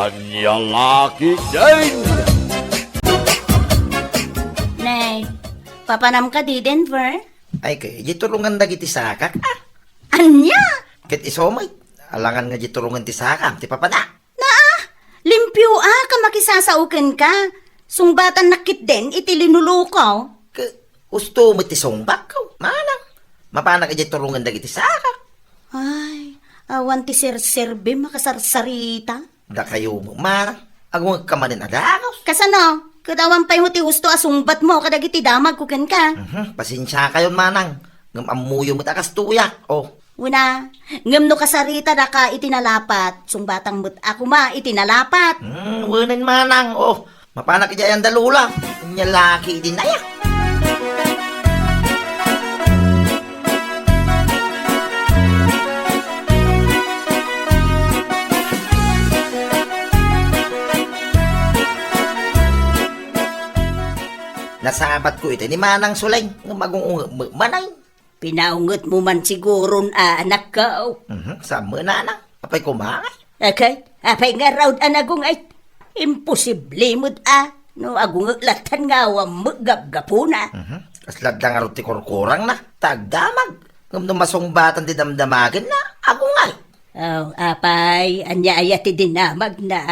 Kanyang laki din! Nay, papanam ka di Denver? Ay, kaya di tulungan na giti sakak. Anya? Kit isomay. Alangan nga di tulungan ti sakam, ti papana. Limpyo ka makisasaukin ka. Sungbatan nakit din iti linulukaw. Gusto mo ti songbak ko. Manang. Mapana ka di tulungan na giti sakak. Ay, awan ti sir-serbe makasarsarita. Da kayo mo, manang. Agong kamanin adagaw. Kasano? Kadawan pa'y mo ti gusto asungbat mo kadagiti damag kuken ka. Pasensya kayo, manang. Ngam amuyo mo takas tuyak. Oh. Una, ngam no kasarita na ka itinalapat. Sungbatang mo't ako ma itinalapat. Wanan manang. Oh. Mapana ka dyan dalula. Nyalaki din na yak. Nasabat ko ito ni Manang Sulay. Magong manay. Pinaungot mo man siguro anak ka. Sama na nang. Apay kumangay. Okay, apay nga raw anagong ay imposible mo't no agong latan nga wam gap-gapuna. Kaslad lang arot ti kurkurang na. Tagdamag. Ngam masongbatan ti damdamagan na. Agong ay. Oh, apay, anya ayati dinamag na.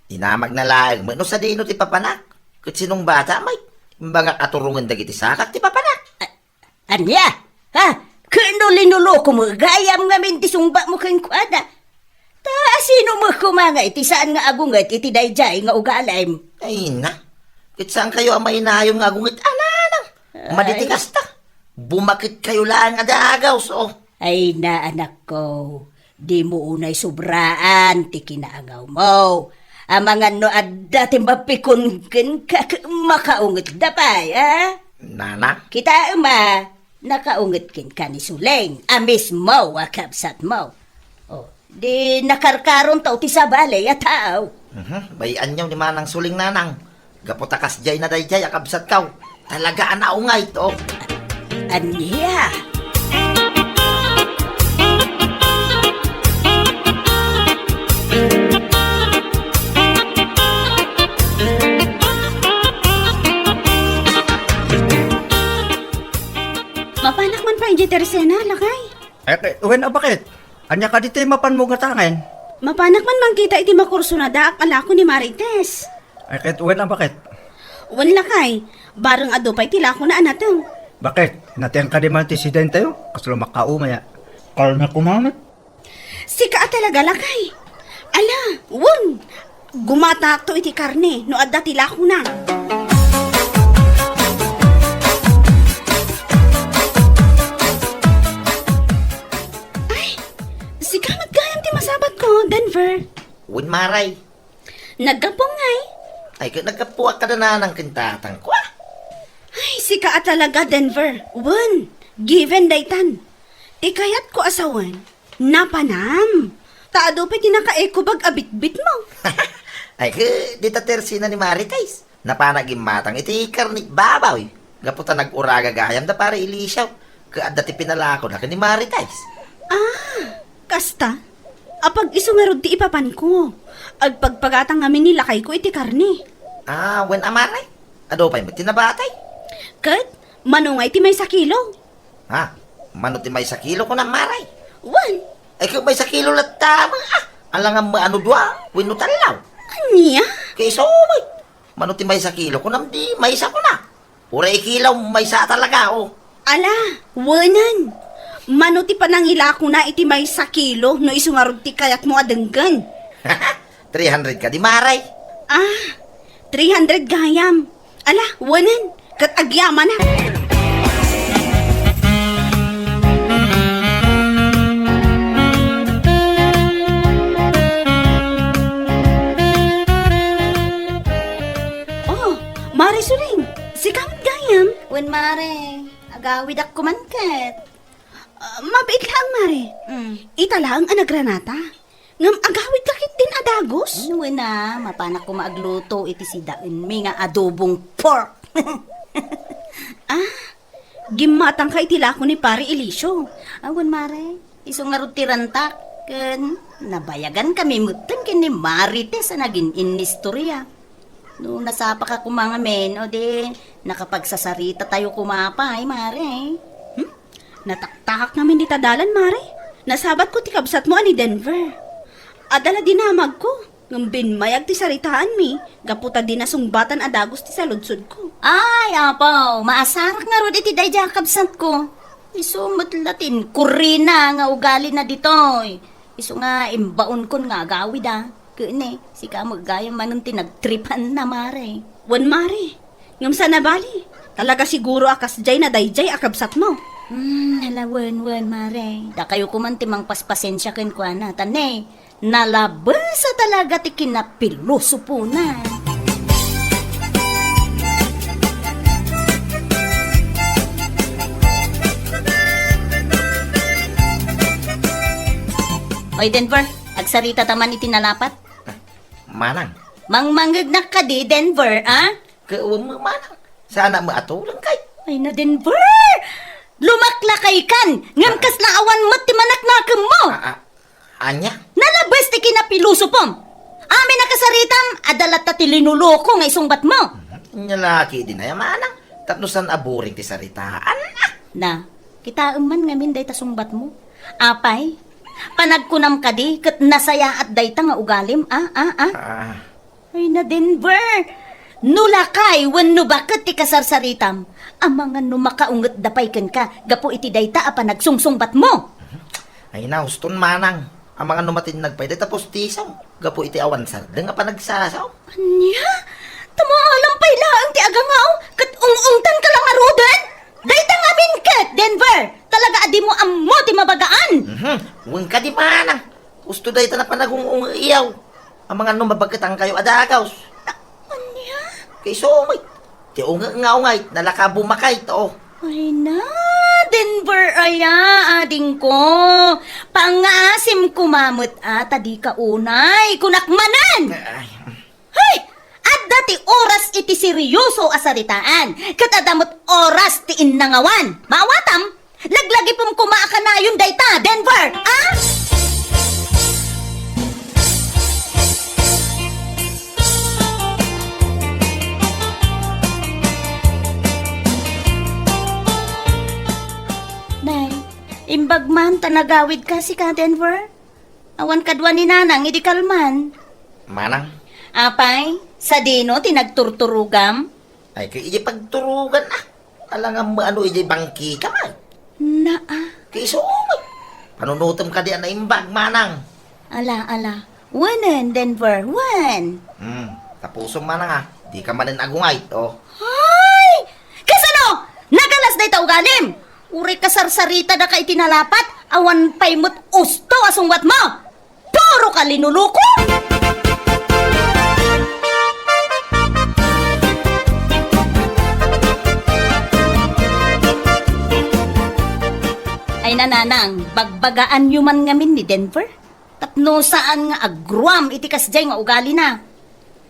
Dinamag na laag mo. No sa dino ti papanak. Kat sinong bata may. Mga katurungan dagiti sakak ti papanak. Anya? Ha? Kano linuloko mo? Gayam nga min ti sungba mo kang kwada. Ta, sino mo kumangay? Ti saan nga agungat iti dayjay nga ugalim? Ay na. Kat saan kayo ang mainayong agungit? Ananang. Maditikas ta. Bumakit kayo lang adagaw. So. Ay na anak ko. Di mo unay sobraan ti kinaangaw mo. Ang mga no adda ti mapikon ka makaungit dapay, ha? Nana? Kita nakaungit kin ka ni Suleng, amis mo, akabsat mo. O, di nakarkaron tao ti sabali, ataw. Bayan nyo ni Manang Suling nanang. Gaputakas jay na day jay, akabsat kaw. Talaga anaungay to. Anya? Mapanak man pa yung tersena, lakay. Uwen bakit? Anya ka dito mapan mo nga tangen? Mapanak man mangkita iti makurso na da akala ko ni Marites. Kahit uwen bakit? Wan lakay, barang adupay tila ko na anatong. Bakit? Natiyang ka di man tisidente yo? Kaslo makaumaya. Kala na kumamit? Sika talaga lakay. Ala, wun. Gumata to iti karne, no adda tila ko na. Sikamat gayam ti masabat ko, Denver. Win maray. Nagkapong ngay. Ay, nagkapuak ka na ng kintatang ko. Ay, sika talaga, Denver. Wan, given daytan. Ikayat ko asawan. Napanam. Taado pa tinakaeko bag abit-bit mo. Ay, dita tersina ni Marites. Napanagim matang iti karnik babaw. Gaputa nag-uraga gayam da para ilisyaw. Kaadda ti pinalako na ka ni Marites. Kasta, apag iso nga rod ti ipapan ko. Agpagpagatang amin nilakay ko iti karni. Wen amaray. Ado pa'y tinabatay. Kat, manungay ti may sakilo. Mano ti may sakilo ko na maray. Wan, Ay, kung may sakilo lang tama, alangan mo ano dua, winutalaw. anya? Kaya so, mano ti may sakilo ko nam di may isa ko na. Ura ikilaw, may isa talaga, oh. Ala, wanan. Mano ti panangila ko na iti may sakilo no isungarod ti kayat mo adenggan. 300 ka di maray. 300 gayam. Ala, wanan. Kat agyaman na. Oh, Mare Suling. Si kamit gayam. Wen Mare, agawid ak kumanket. Mabait lang, Mare. Ita lang ang nagranata. Ngam agawid lakit din adagos. Ano na, mapanak ko maagluto iti si dain mi nga adobong pork. Gimatang ka itila ko ni Pare Elisio. Awan, Mare. Isong nga ti rantak. Ken, nabayagan kami mutan kini Marites sa naging inistorya. No, nasapa ka kumanga men, o di, nakapagsasarita tayo kumapay, Mare. Nataktakak namin di tadalan, Mare. Nasabat ko ti kabsat mo ani Denver. Adala dinamag ko. Ngambin mayag ti saritaan mi. Gaputa di nasungbatan adagos ti saludsod ko. Ay, apaw, maasarak nga ron iti day kabsat ko. Iso matlatin, kurina nga ugali na ditoy. Iso nga imbaon kon nga agawid Kene, si ka magayang manong tinagtripan na mare. Wan, Mare. Ngam sa nabali. Talaga siguro akas jay na dayjay akabsat mo. Nalawan, mare. Da kayo kumantimang paspasensya ken kwa na, tane. Nalaban sa talaga ti kinapiluso po na. Oy, Denver, agsarita taman iti nalapat. Manang, Mangmangagnak ka di, Denver, kauwang mo manang. Sana maatulang kay. Ay na, Denver! Lumaklakay kan! Ngam kas laawan mo't ti manaknakam mo! Anya? Nalabas ti kinapiluso pom! Amin nakasaritam, adalat ta ti linuloko nga isungbat mo! Nyalaki din ay manang. Tapnosan aburing ti saritaan. Na, kita man ngamin day tasungbat mo. Apay, panagkunam ka di, kat nasaya at day ta nga ugalim, Ay na, Denver! Nulakay, wano bakit ti kasarsaritam? Ang mga numakaungot dapay ken ka, gapo iti dayta apa nagsungsungbat mo. Ay na, huston manang. Ang mga numatin nagpay, tapos tisaw. Gapo iti awan sarda nga pa nagsasaw. Anya? Tamahalang pay laang ti agangaw, kat ungungtan ka lang arudan? Dayta nga min ket, Denver! Talaga adi mo ammo ti mabagaan! Huwag ka di manang. Gusto dahi ta na panagungong iyaw. Ang mga numabagkatang kayo adagaws. Anya? Kay sumay. Ti ungay, nalakabumakay to. Ay na, Denver, aya, ading ko. Pangasim kumamot tadi ka unay, kunakmanan! Ay, Hay! At dati oras iti seryoso asaritaan. Katadamot oras ti innangawan. Maawatam, laglagi pong kumaaka na yun dayta, Denver, Nay, imbag man tanagawid ka si ka, Denver. Awan kadwa ni nanang, idi kalman. manang. Apay, sa dino tinagturturugam? Ay, kay iji pagturugan na. Alangan mo ano iji bangki ka man. Kay sumay. Panunutom ka di na imbag, manang. Ala. Wanen, Denver, wan. Tapusom manang Di ka manin agungay, to. Ay! Kasano? Nagalas na itaw galim! Uri kasarsarita na ka itinalapat, awan pay mo't usto asungwat mo! Puro ka linuluko! Ay nananang, bagbagaan yuman ngamin ni Denver. Tapno saan nga agruam iti kasjay nga ugali na.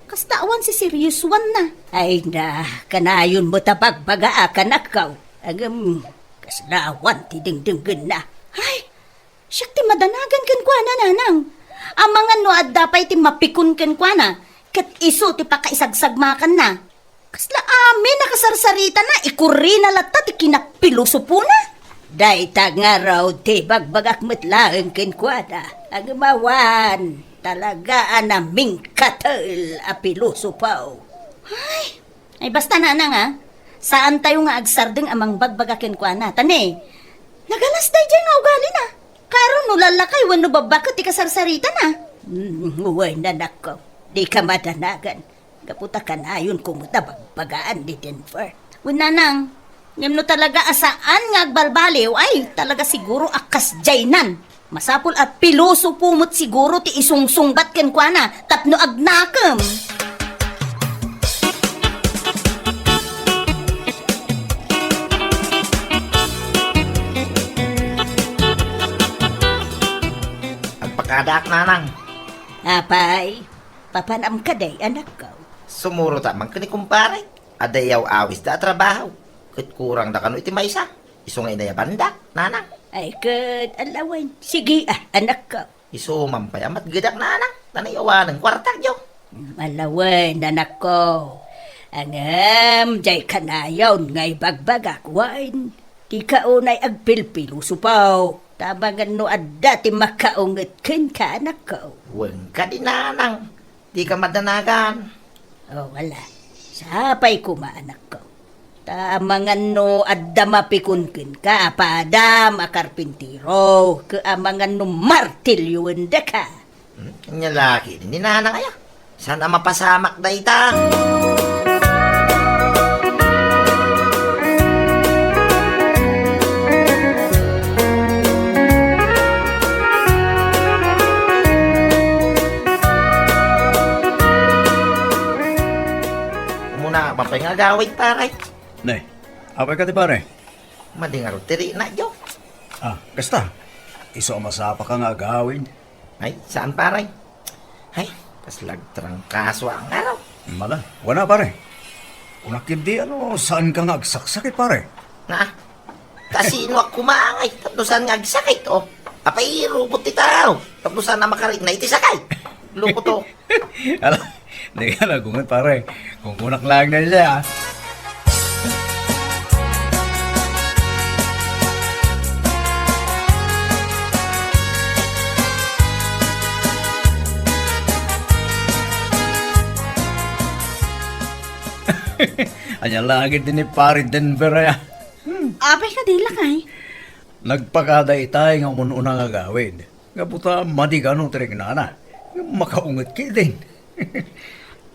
Kasta awan si serious one na. Ay na, kanayon mo tabagbaga kanakaw. Agam, kaslawan ti dingdinggan na. Ay, siyak ti madanagan kan kwa na nanang. Ang mga no adapay ti mapikon kan kwa na. Kat iso ti pakaisagsagmakan na. Kasla amin nakasarsarita na, ikuri na lata ti kinapiluso po na. Dayta nga raw ti bagbagak metlaeng ken kwa na. Agamawan. Talaga anaming katal apiluso paw. Ay basta nanang saan tayo nga agsardeng amang bagbagakin ko na, tane. Nagalas tayo dyan nga ugali na. Karon no lalakay, wano babakot ikasarsarita na. Uway na nako, di ka madanagan. Kaputa ka na yun kumuta bagbagaan di Denver. Unanang, ngem no talaga asaan nga agbalbaliw, ay talaga siguro akas jaynan. Masapul at piloso pumot siguro ti isungsungbat ken kwa na, tapno agnakam. Agpakadak nanang. Apay, papanam ka day, anak ko. Sumuro tamang kani kumpare. Adayaw awis da trabaho. Kat kurang da kano iti maysa. Iso nga inaya banda, nanang. Ay, kat alawan. Sige, anak ko. Isuman pa amat gadak na anak. Tanayawa ng kwartak jo. Malawan, anak ko. Angam, jay kanayon ngay bagbagak wain. Di kaunay agpilpilo supaw. Tabangan no adda ti makaunget ken ka anak ko. Huwag ka din nanang. Di ka madanagan. Oh, wala. Sapay kuma anak ko. Tamangan no adda mapikun ka pada makarpintiro. Kaamangan no martilyo enda ka. Kanya laki din ni nanang aya. Sana mapasamak da ita. Muna, mapangagawit paray. Nay, apay ka di pare? Madingaro tiri na jo. Kasta. Iso masapa ka nga agawin. Ay, saan paray? Ay, kaslag trangkaso ang araw. Mala, wala pare. Unakid di saan ka nga agsaksakit pare? Na, kasino ako kumaangay. Tapnosan nga agsakit, oh. Apay, robot ti tao. Tapnosan na makarit na iti sakay. Luko to. Ala, hindi ka nagungan pare. Kung kunak lang na siya. Anya lagi din ni pare Denver ya. Apay ka dila kay. Nagpakada itay nga unang nga gawin. Nga puta madigano tirig na. Makaungat ki din.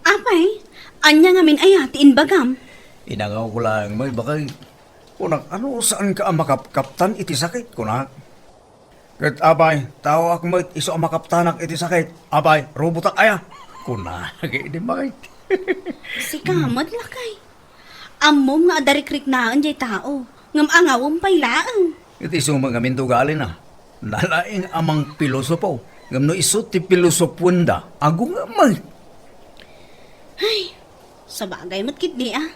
Apay, anya nga min aya ti inbagam. Inangaw ko lang may bakay. Kunak saan ka ang makapkaptan iti sakit kunak. Kat abay, tao ako may iso ang makaptanak iti sakit. Abay, robotak aya. Kunak, di bakay. Si kamat lakay. Amom nga adarikrik naan jay tao. Ngam angawom pay laang. Iti iso mga mintugali na. Nalaing amang pilosopo. Ngam no iso ti pilosopwenda. Ago nga may. Ay, sa bagay matkit di ah.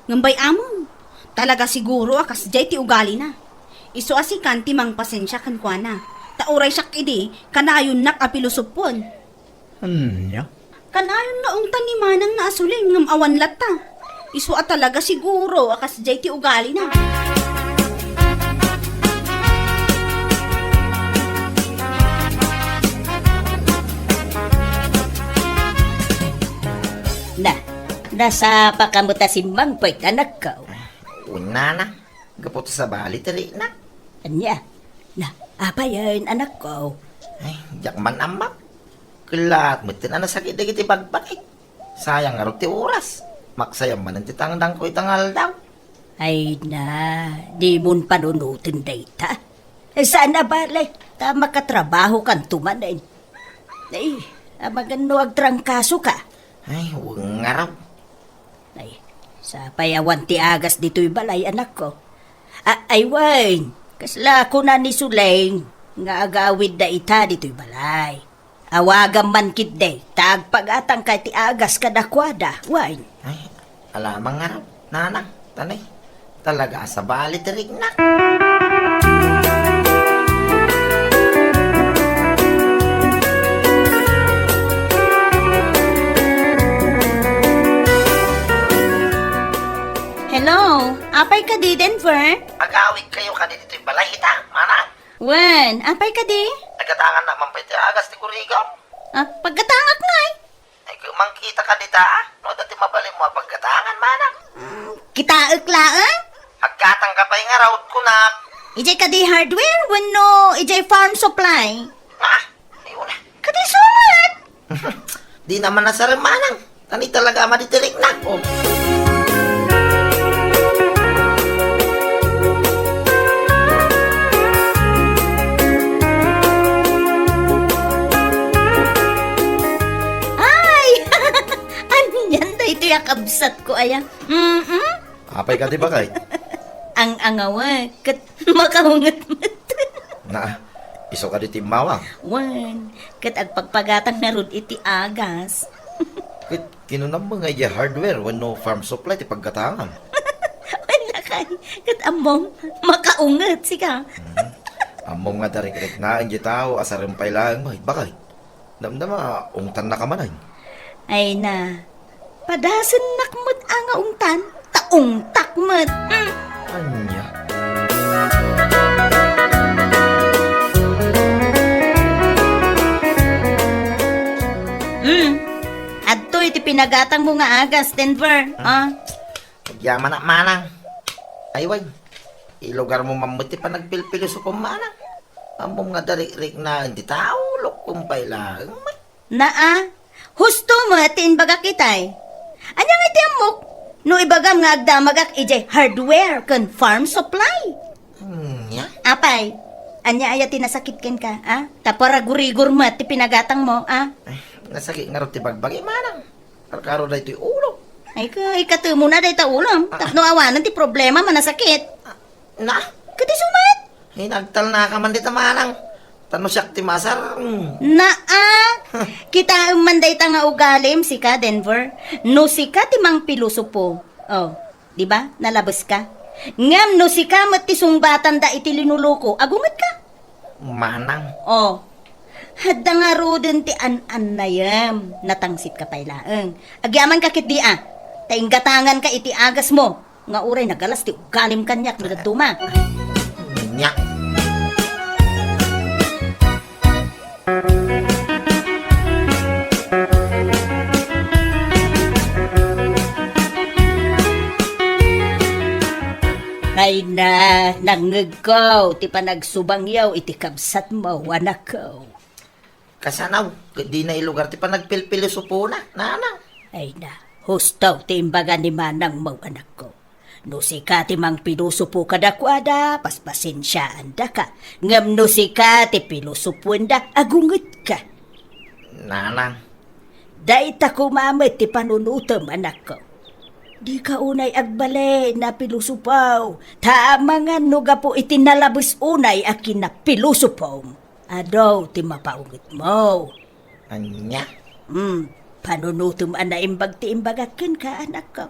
Ngambay amom. Talaga siguro akas jay ti ugali na. Iso asikan ti mang pasensya kan kwa na. Tauray siyak idi, kanayon nak apilosopon. Anya? Kanayon na ung tanimanang naasuling ngam awan lata. Iso talaga siguro akas jay ti ugali na. Nasa pakamuta si Mang Poy anak ko. Una na. Gapot sa bali tiri na. Anya, apa yan anak ko? Ay, jak man amak. Kelat, mutin na sakit na kiti bagbakit. Sayang nga ti oras. Maksayang man ang titangdang ko itangal daw. Ay na, di mo panunutin data. Sana bale, ta makatrabaho kan tumanin. Ay, amagano agtrangkaso ka. Ay, huwag nga raw. Ay, sa payawan ti agas dito'y balay anak ko. Ay, wain, kasla ko na ni Suleng, nga agawid da ita dito'y balay. Awagan man kit day, tagpagatang kay ti agas kadakwada, wain. Ay, alamang nga raw. Nanang, tanay. Talaga sa bali tirig na. Hello, apay ka di Denver? Agawid kayo ka dito yung balay ita, manang. Wen, apay ka di? Nagatangan na mampay ti agas ti kurigaw. Pagkatangak nga eh. Ay, kumangkita ka dita, no dati mabali mo pagkatangan, manang. Kitaak laan? Agkatang ka pa yung arawd ko na. Ijay ka di hardware, wano ijay farm supply. Ayun na. Kadi sumat! Di naman nasara, manang. Tani talaga maditirig na. Oh. Ito yung kabsat ko, ayan. Apay ka di ba kay? Ang angawa, kat makahungat-mat. Na, iso ka di timawang. Wan, kat agpagpagatang na ron iti agas. Kinunam mo nga iya hardware when no farm supply ti pagkatangan. Wala kay, kat among makaungat, sika. Among nga darik-rik na ang tao asarumpay lang may bakay. Damdama, ungtan na kamanay. Ay na, padasan nakmut ang ungtan, taong takmut. Anya. Adto iti pinagatang mo nga agas, Denver. Yaman na manang. Ay, way. Ilugar mo mamuti pa nagpilpilo sa kumanang. Among nga darik-rik na hindi tao, lukumpay lang. Naa, husto mo atin baga kitay. Anyang iti amok, no ibagam nga agdamagak ijay hardware kan farm supply. Ya. Apay, anya aya tinasakit ken ka, Taparagurigur mo ti pinagatang mo, Ay, nasakit nga rin tibagbagi manang. Karkaro na ito'y ulo. Ay ka, ikatumo na day ta ulam. Tapno awanan ti problema manasakit. Na, Kati sumat. hinagtal na ka man dito manang. Tano siyak ti masar. Kita manday ta nga ugalim si ka, Denver. No si ka ti mang pilusupo. Oh, di ba? Nalabas ka. Ngam no si ka ti sungbatan da iti linuluko. Agungat ka. Manang. Oh, hadda nga rodin ti an-an na yam. Natangsit ka pailaeng. Agyaman ka kit di Tainggatangan ka iti agas mo. Nga uray nagalas ti ugalim kanyak no daduma. Nya. Ay na, nangeg ko, ti panagsubangyaw, iti kabsat mo, anak ko. Kasanaw, di na ilugar ti pa nagpilpilo sa puna. Nanang. Ay na, hustaw ti imbaga ni manang mo, anak ko. No si ka ti mang pilusupo kadakwada, paspasensyaan da ka. Ngam no si ka ti pilusupuan da, agungit ka. Nanang. Dahit ako mamit ti panunutom, anak ko. Di ka unay agbale na pilusupaw. Tama nga nuga po itinalabis unay akin na pilusupaw. Adaw ti mapaungit mo. Anya. Panunutom ana imbag ti imbagakin ka, anak ko.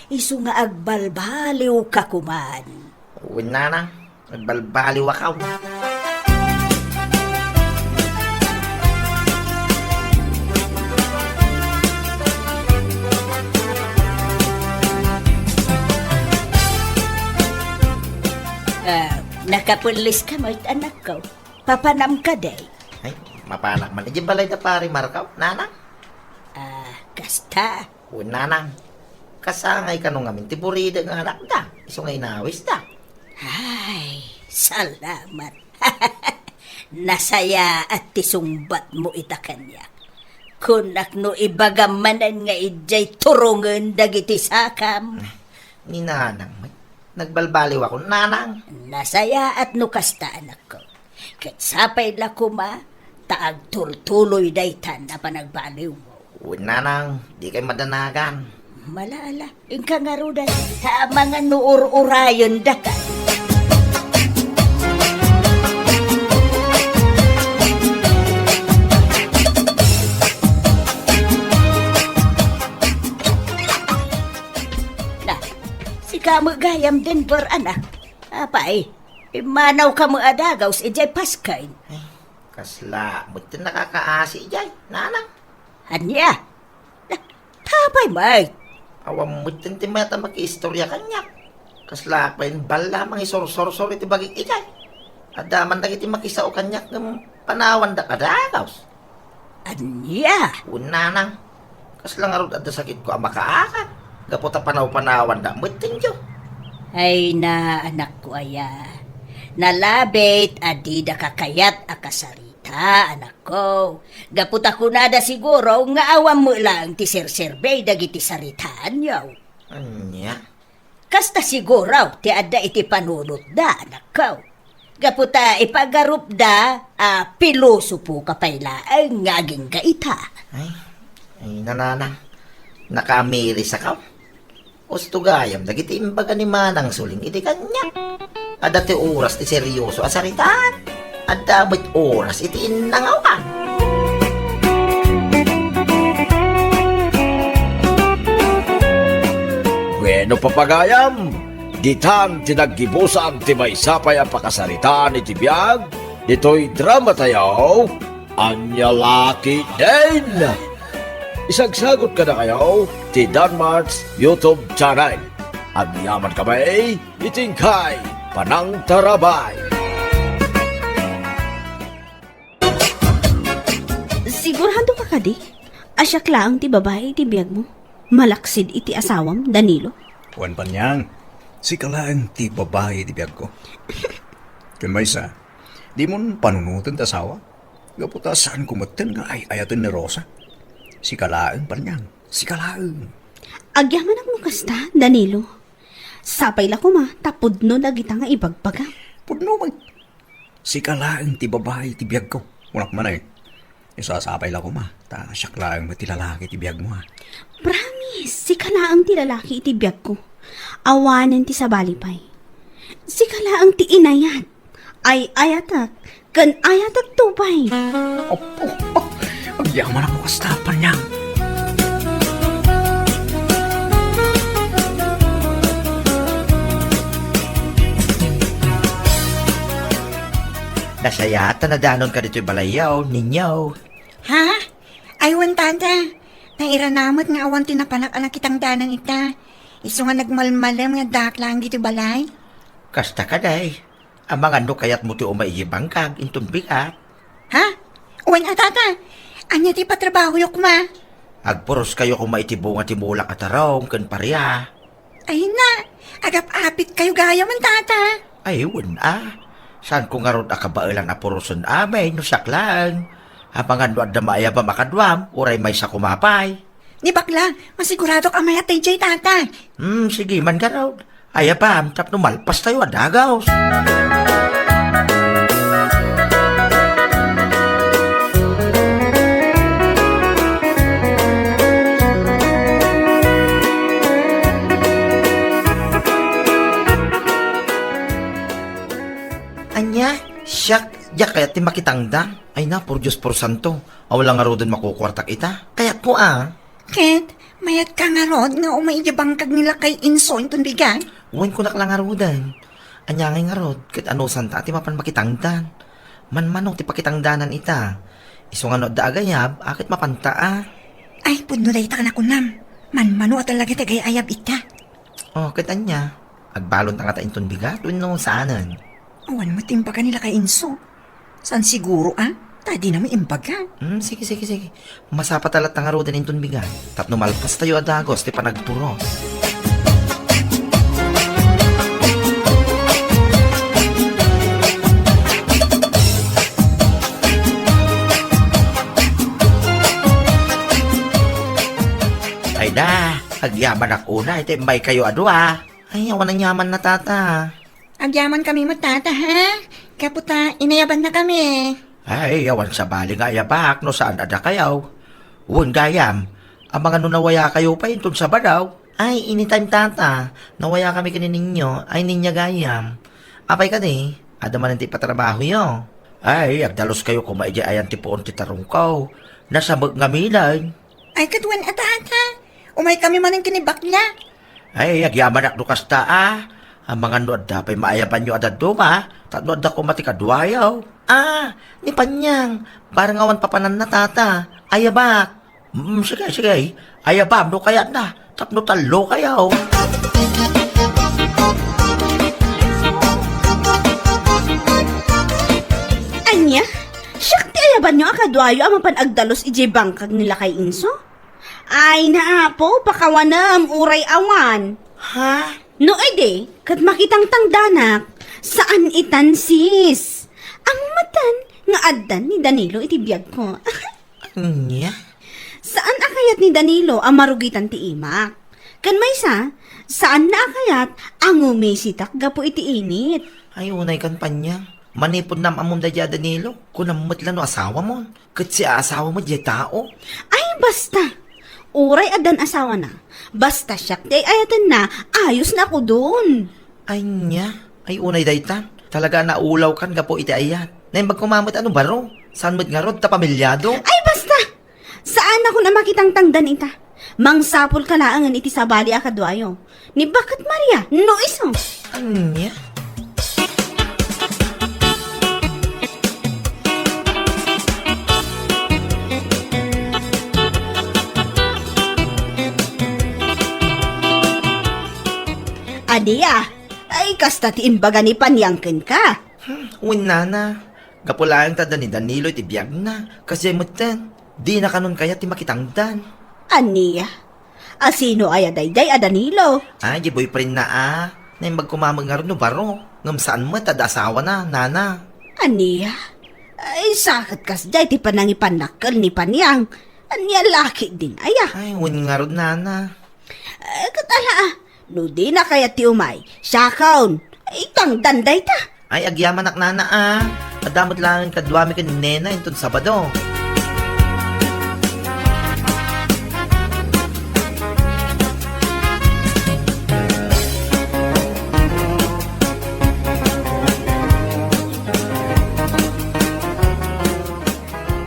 Isu nga agbalbaliw ka kuman. Uwin nanang. Nagbalbaliw akaw. Nakapulis ka mo, anak ko. Papanam ka day. Ay, mapanak man. Iji balay na pari markaw. Nanang. Kasta. Uwin nanang. Kasangay ka nung amin. Tiburida nga anak da. Iso nga inawis da. Ay, salamat. Nasaya at tisungbat mo ita kanya. Kunak no ibagamanan nga ijay turungan dagiti sakam. Ni nanang. May. Nagbalbaliw ako. Nanang. Nasaya at nukasta anak ko. Kat sapay la kuma, taag tultuloy daytan na panagbaliw mo. Uwin nanang. Di kayo madanagan. Malaala, ingka nga rudan, sa mga nuur-urayon da ka. Na, si kamo gayam Denver, anak. Apay, imanaw ka mo adagaw si Ijay Paskain. Ay, kasla. Buti nakakaasi jay. Nanang. Anya? Tapay, Mike. Awam mo tinti mata maki-istorya kanya. Kasla pa yun bala mga isor-sor-sor iti baging ikay. Adaman na iti makisao kanya ng panawan da kadagaws. Anya? Unanang. Kasla nga rin ada sakit ko ang makaakan. Gaputa panaw-panawan da mutin yo. Ay na anak ko aya. Nalabit adida kakayat akasarita anak ko. Gaputa ko nada siguro nga awam mo lang ti serserbay dagiti saritaan yaw. Anya? Kasta siguro ti adda iti panunot da anak ko. Gaputa ipagarup da piloso po kapayla ay ngaging gaita. Ay nananang. Nakamiri sa kaw. Usto gayam dagiti imbaga ni manang suling iti kanya. Ada ti oras ti seryoso asaritaan. Ada ba't oras iti innangawan. Bueno, papagayam. Ditan tinaggibusan ti may sapay ang pakasaritaan iti biyag, dito'y drama tayo, Anya Laki din! Isagsagot ka na kayo, ti Danmarks YouTube channel. Ang yaman kami, itingkay, Panang Tarabay. Sigurado ka di? Asyak lang ti babae iti biyag mo. Malaksid iti asawam, Danilo. Kuwan pa niyang, si kalaan ti babae ti biyag ko. Kun may isa, di mo panunutan ta asawa. Gaputa saan kumatan nga ay ayatan ni Rosa. Si kalaan pa niyang, si kalaan. Agyaman mo kasta, Danilo. Sapay la ko ma, tapod no dagita nga ibagbaga. Pudno man. Si kalaan ti babae ti biyag ko. Unak man ay. Isasapay lang ko ma. Ta siyak lang mo ti lalaki ti biyag mo ha. Promise, si kalaang ti lalaki iti biyag ko. Awanan ti sabalipay. Si kalaang ti inayat. Ay ayatak, kan ayatak tupay. Opo, ang yaman ako kastapan niya. Nasayata na danon ka dito'y balayaw, ninyaw. Ha? Aywan tanda. Nairanamot nga awan tinapanak anak kitang danan ita. Iso nga nagmalmalam nga daklang dito balay. Kasta ka day. Ang mga ano kayat mo ti umaiyibang kag intong bigat. Ha? Uwan atata. Anya ti patrabaho yok ma. Agpuros kayo kung maitibunga ti mulak at arong kan parya. Ay na. Agap-apit kayo gaya man tata. Ay, saan ko nga ron akabailan na puruson amay no siyak lang. Hapangan doon na maaya ba makadwam, uray may sa kumapay. Ni bakla, masigurado ka mayat tay tata. Sige man ka raw. Aya pa, tap numalpas tayo adagaw. Anya, siyak, yak kaya ti makitangda. Ay na, por Diyos por santo. Awala nga ro doon makukwartak ita. Kaya po Ket, mayat ka nga rod nga umaiyabang kag nila kay Inso itong bigan. Uwan ko naklang nga ro doon. Anya nga rod, kat ano santa ti mapan makitangdan. Man-manong ti pakitangdanan ita. Iso nga no da agayab, akit mapanta Ay, pudno day ta ka na kunam. Man-mano at talaga tagay ayab ita. Oh, kat anya. Agbalon ta nga ta inton bigat, no saanan. Awan mo timpa ka nila kay Inso. San siguro Tadi na may imbaga. Sige. Masapa talat nga ro din inton bigat. Tapno malpas tayo adagos, ti panagpuros. Ay da, agyaman ako na, iti mbay kayo adwa. Ay, awan ang yaman na tata. Agyaman kami mo tata ha. Kaputa, inayaban na kami. Ay, awan sa bali nga yabak, no saan ada kayaw. Uwan gayam, ang mga nunawaya kayo pa yun sa badaw. Ay, anytime tata, nawaya kami kanin ninyo, ay ninya gayam. Apay ka ni, adaman nanti patrabaho yo. Ay, agdalos kayo kung maidya ayan tipuon ti tarungkaw. Nasa ngamilan. Ay, katuan atata. Umay kami man ang kinibakla. Ay, agyaman ak kasta Ang mga nuad da pa'y maayaban nyo adad duma, tatnuad da ko matikadwayaw. Ni Panyang, parang awan papanan na tata. Ayabak. Sige. Ayabam, no kaya na. Tapno talo kayaw. Anya? Siyak ti ayaban nyo akadwayo ang mapanagdalos ije bangkag nila kay Inso? Ay naapo, pakawanam, uray awan. Ha? No ede, kat makitang tangdanak, saan itan sis? Ang matan nga addan ni Danilo iti biyag ko. Anya? Saan akayat ni Danilo ang marugitan ti imak? Kan may saan na akayat ang umisitak gapo iti init? Ay, unay kan Panyang. Manipod nam among dadya Danilo. Kunamot lang no asawa mo. Kat si asawa mo diya tao. Ay basta, uray addan asawa na. Basta siyak di ayatan na, ayos na ako dun. Ay niya. Ay unay daytan. Talaga naulaw kan gapo iti ayat. Naimbag kumamot ano baro? Saan mo't nga rod ta pamilyado? Ay basta, saan ako na makitang tangdan ita? Mangsapol ka laangan iti sabali akadwayo. Ni bakit Maria? No iso. Anya? Adiya, ay kasta ti imbaga ni panyangkin ka. Wala na. Gapulaan ta ni Danilo iti biyag na. Kasi mutan, di na kanon kaya ti makitangdan. Aniya, asino ay adayday Danilo? Ay, di boyfriend na na yung magkumamag nga rin no baro. Ngam saan mo, tada asawa na, nana. Aniya, ay sakit kas day ti panangipanakal ni panyang. Aniya laki din aya. Ay, wala nga rin, nana. Katala, no di na kaya ti umay. Sakaon, itang danday ta. Ay, agyaman ak nana Adamot lang kadwami ka ni Nena yung Sabado.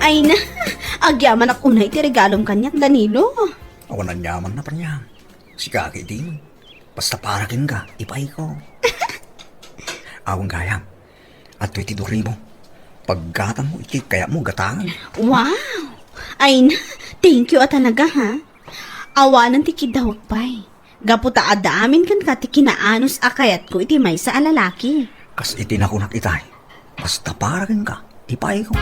Ay na, agyaman ak unay ti regalong kanyak Danilo. Awan ang yaman na pa niya. Si Kaki din. Basta parakin ka, ipay ko. Awang gayam. At 22,000. Paggatang mo, kaya mo gatangan. Wow! Ay na, thank you talaga ha. Awanan ti kidawag pa'y. Gaputa adamin kan ka ti kinaanos akayat ko iti may sa alalaki. Kas itinakunak itay. Basta parakin ka, ipay ko.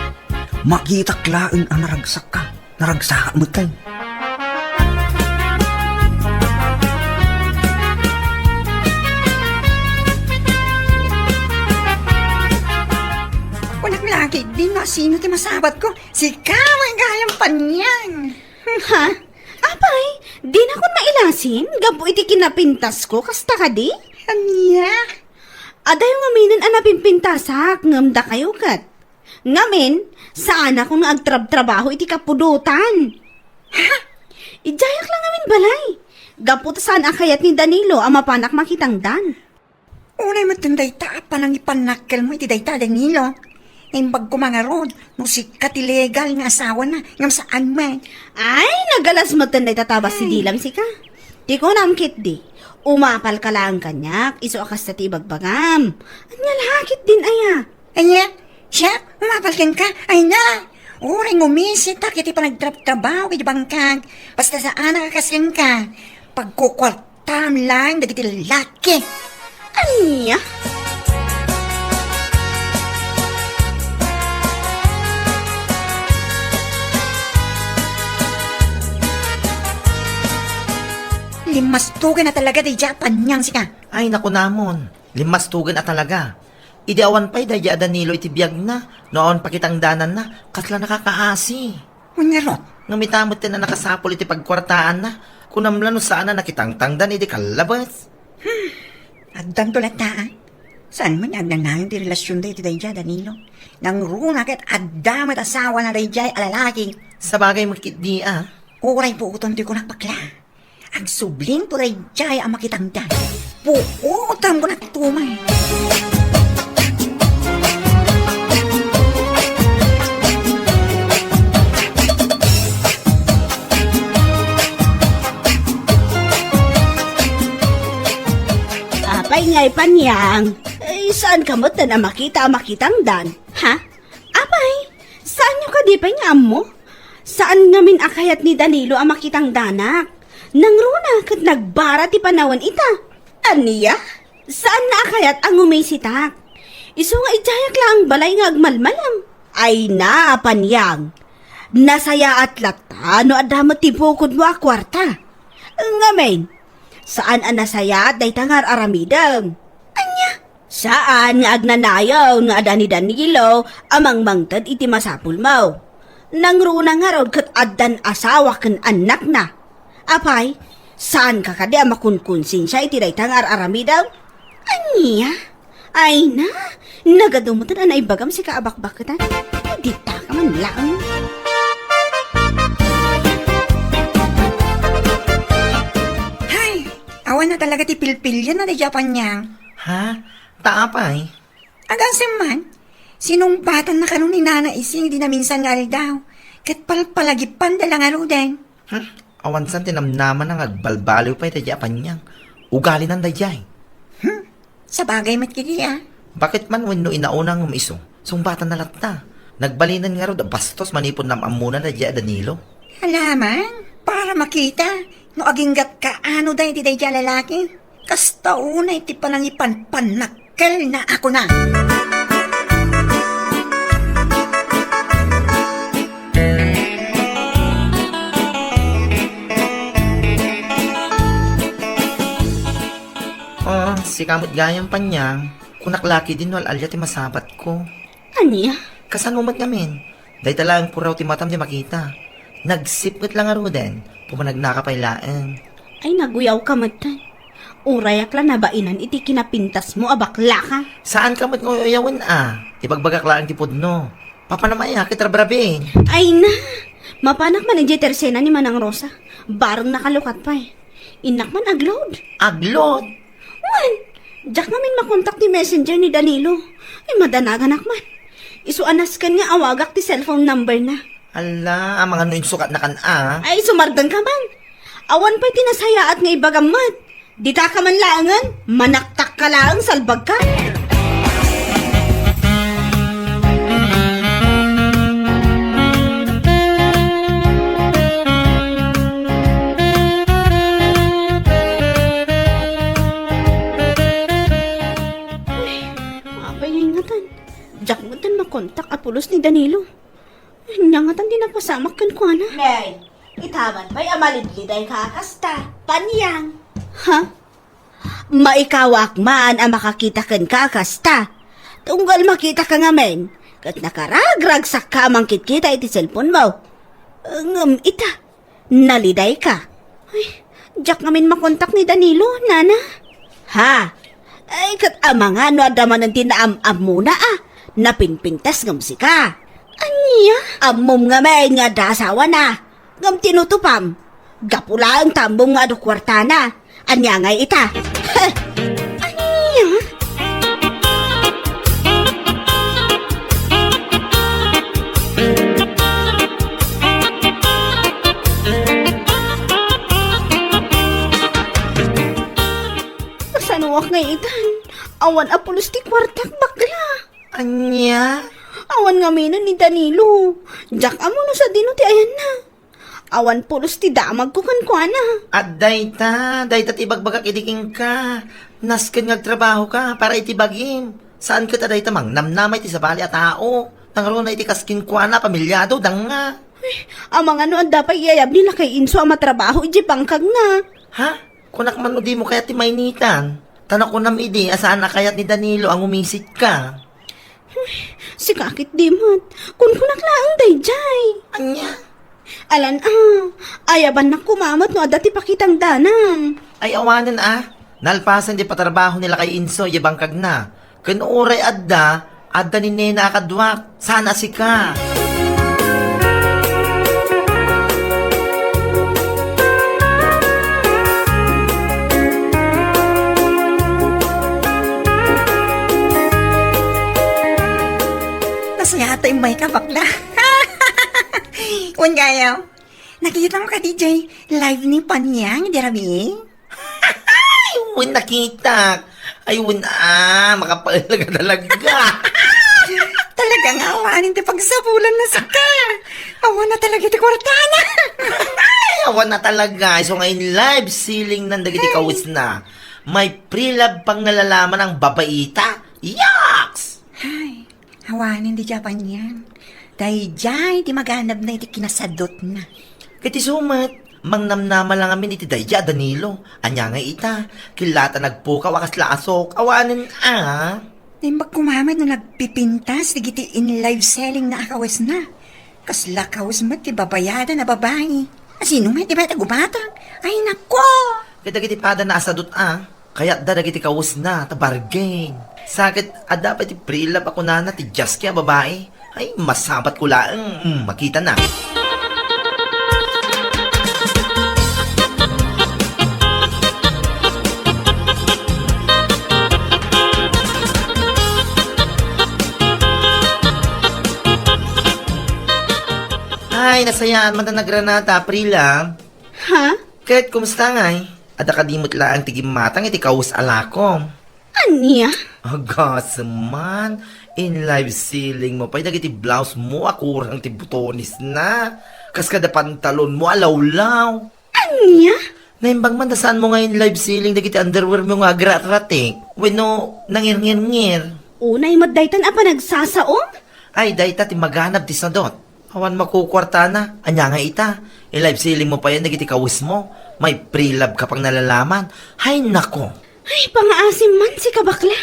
Makita klaang ang naragsak ka. Naragsak mo tayo. Walang lagi din na sino ti masabat ko. Si Kamay Gayam Panyang. Ha? Apay, di na ko mailasin. Gapu iti kinapintas ko, kasta ka di? Anya? Aday nga minin anapimpintasak, ngamda kayo kat. Ngamin, saan ako nga agtrab-trabaho iti kapudutan? Ha? Ijayak lang ngamin balay. Gapu ta saan akayat ni Danilo ang mapanak makitang dan. Unay mo tunday ta, panang ipanakal mo iti dayta Danilo. Imbag ko mga rod, no sikat ilegal nga asawa na, ngam saan man. Ay, nagalas mo tanday tatabas si Dilam si ka. Di ko namkit di. Umapal ka lang kanyak, iso akas sa tibagbagam. Anya lahakit din aya. Anya? Siya, umapalkan ka? Ay na! Uray ngumisit ta, kiti pa nagtrap-trabaho kiti bangkag. Basta saan nakakasyan ka? Pagkukwartam lang, dagiti lalaki. Anya? Limastugan na talaga di Japan niyang sika. Ay, naku namon. Limastugan at talaga. Ideawan pa'y daya Danilo iti biyag na. Noon pakitang danan na. Kasla nakakaasi. Unyarot. Numitamot na nakasapol iti pagkwartaan na. Kunamla no saan na nakitangtangdan iti kalabas. Agdang tulat ta. Saan man agnanayon ti relasyon da iti daya Danilo? Nang runa ket addamat asawa na daya alalaki. Sa bagay makit di Uray po uton ti ko nakpakla. Ang subling po daya ang makitangdan. Puutam ko naktumay. Apay nga'y panyang. Eh, saan ka mo na makita ang makitang dan? Ha? Apay, saan nyo ka di pa nga mo? Saan ngamin akayat ni Danilo ang makitang danak? Nang runa kat nagbara ti panawan ita. Aniya? Saan na akayat ang umisitak? Iso nga ijayak lang ang balay nga agmalmalam. Ay na, panyang. Nasaya at lata no adamot ti bukod mo akwarta. Ngamen, saan ang nasaya at day tangar aramidang? Anya? Saan nga agnanayaw nga ada ni Danilo amang mangtad iti masapul mo? Nang runa nga raw kat adan asawa kan anak na. Apay, saan ka kadi ang makunkunsin siya iti day tangar aramidaw? Anya? Ay na, nagadumutan ang naibagam si kaabakbakitan. Hindi ta ka man lang. Hay, awan na talaga ti pilpilyan na di Japan niyang. Ha? Taapay? Agang man, sinumbatan na kanon ni Nana Ising di na minsan nga daw. Kat palpalagipan da lang ano din. Awansan tinamnaman ng agbalbaliw pa iti apanyang. Ugali ng dayjay. Sa bagay matkili Bakit man wenno inaunang umiso? Sumbatan na latta. Nagbalinan nga ro da bastos manipon namamuna na dya Danilo. Alaman, para makita, no aginggat ka ano dahi ti dahi lalaki. Kasta una iti panangipan panakkel na ako na. Si kamot gayang panyang. Kunaklaki din wal alya ti masabat ko. Aniya? Kasanumat ngamin. Day talang puraw ti matam di makita. Nagsipit lang aro den. Pumanagnakapaylaan. Ay, naguyaw ka matan. Urayak lang na bainan iti kinapintas mo, abakla ka. Saan ka mat ngoyoyawan Ibagbagak lang ti pudno. Papanamaya kitrabrabin. Ay na, mapanak man ang tersena ni Manang Rosa. Barang nakalukat pa eh. Inak man agload. Aglod. Wan, Jack namin makontak ti messenger ni Danilo. Ay madanagan man. Isuanas kan nga awagak ti cellphone number na. Ala, ang mga nuin sukat na Ay sumardan ka man. Awan pa'y tinasaya at nga ibagamat. Dita ka man laangan, manaktak ka laang salbag ka. Jack mo tan makontak apulos ni Danilo. Nyangatan din napasamak kan ko na. Nay, itaman pa'y amalidliday kakasta. Panyang. Ha? Maikawak man ang makakita kan kakasta. Tunggal makita ka nga men. Kat nakaragrag sa kamang kitkita iti cellphone mo. Ita, naliday ka. Ay, Jack ngamin makontak ni Danilo, nana. Ha? Ay, kat amanga no adaman ng tinaam-am muna napinpintas ngam si ka. Aniya? Amom nga may nga dasawa na. Ngam tinutupam. Gapula ang tambong nga do kwarta na. Anya ngay ita. Aniya? Masanuwak ngay itan. Awan apulos ti kwartak bakla. Anya? Awan nga minan ni Danilo. Jack amo no sa dino ti ayan na. Awan pulos ti damag ko kankwana. At dayta ti bagbagak idiking ka. Nasken ngagtrabaho ka para itibagim. Saan ka ta dayta mang namnamay ti sabali a tao. Tangro na iti kaskin kwa na pamilyado dang nga. Ang mga ano ang dapat iyayab nila kay Inso ang matrabaho iji pangkag na. Ha? Kunak man o di mo kaya ti mainitan. Tanak ko nam idi asaan na kayat ni Danilo ang umisit ka. Si kakit dimot. Kun kunaklaang dayjay. Anya? Alan ayaban na kumamat no adati pakitang danang. Ay awanan Nalpasan di patrabaho nila kay Inso yabangkag na. Kanuuray adda ni Nena akadwak. Sana si ka. Nasaya ito yung may kabakla. Un gayaw, nakita mo ka DJ, live ni Panyang, di rabi? Ay, win nakita. Ay, win makapalaga talaga. Talagang awanin ti pagsabulan na sa ka. Awan na talaga ti kwartana. Ay, awan na talaga. So ngayon live ceiling ng dagiti kawis na. May pre-love pang nalalaman ng babaita. Yaks! Ay, awanin di Japan yan. Dahil dyan, di maganap na iti kinasadot na. Kati sumat, mangnamnama lang amin iti dayja Danilo. Anya nga ita, kilata nagpuka wakas lasok. Awanin Nimbag kumamad na nagpipintas, digiti in live selling na akawas na. Kasla kawas mat, ti babayada na babae. Sino nga, di ba tagubatang? Ay, nako! Kadagiti pada na asadot Kaya dadagiti kawus na, tabargain. Sakit, dapat iti pre-love ako na ti just kaya babae. Ay, masabat ko lang. Makita na. Ay, nasayaan man na nagranata, Aprila. Ha? Kahit kumusta nga ada kadimot lang tigim matang iti kaus alakom. Anya? Agas man, in live ceiling mo pa dagiti blouse mo akurang ti butonis na. Kas kada pantalon mo alawlaw. Anya? Naimbang man saan mo ngayon live ceiling dagiti underwear mo nga grat-rating. Weno nangir-ngir-ngir. Unay madaytan apa nagsasaom? Ay, dayta ti maganap ti sadot. Awan makukwarta na. Anya nga ita. I-live ceiling mo pa yan, nagiti kawis mo. May pre-love ka pang nalalaman. Hay nako. Ay, pangaasim man si kabakla.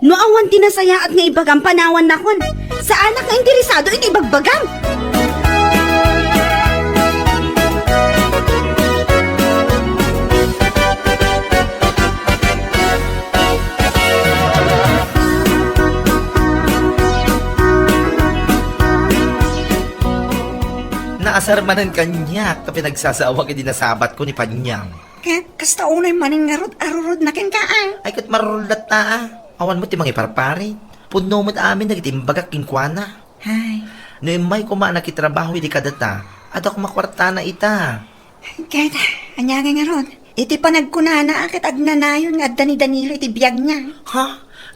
No awan tinasaya at nga ibagang panawan nakon. Sa anak nga interesado iti bagbagang. Naasar manan kanya kapag nagsasawa kay dinasabat ko ni Panyang. Kasta unay maning arurod na ken ka Ay kat marulat na Awan mo ti mga iparpari. Puno mo't amin nagitimbagak kinkwana. Ay, No may kumana kitrabaho di kadata. At ako makwarta na ita. kahit anyagay nga ron. Iti pa nagkunana akit agnanayon nga ni Danilo iti biyag niya. Ha?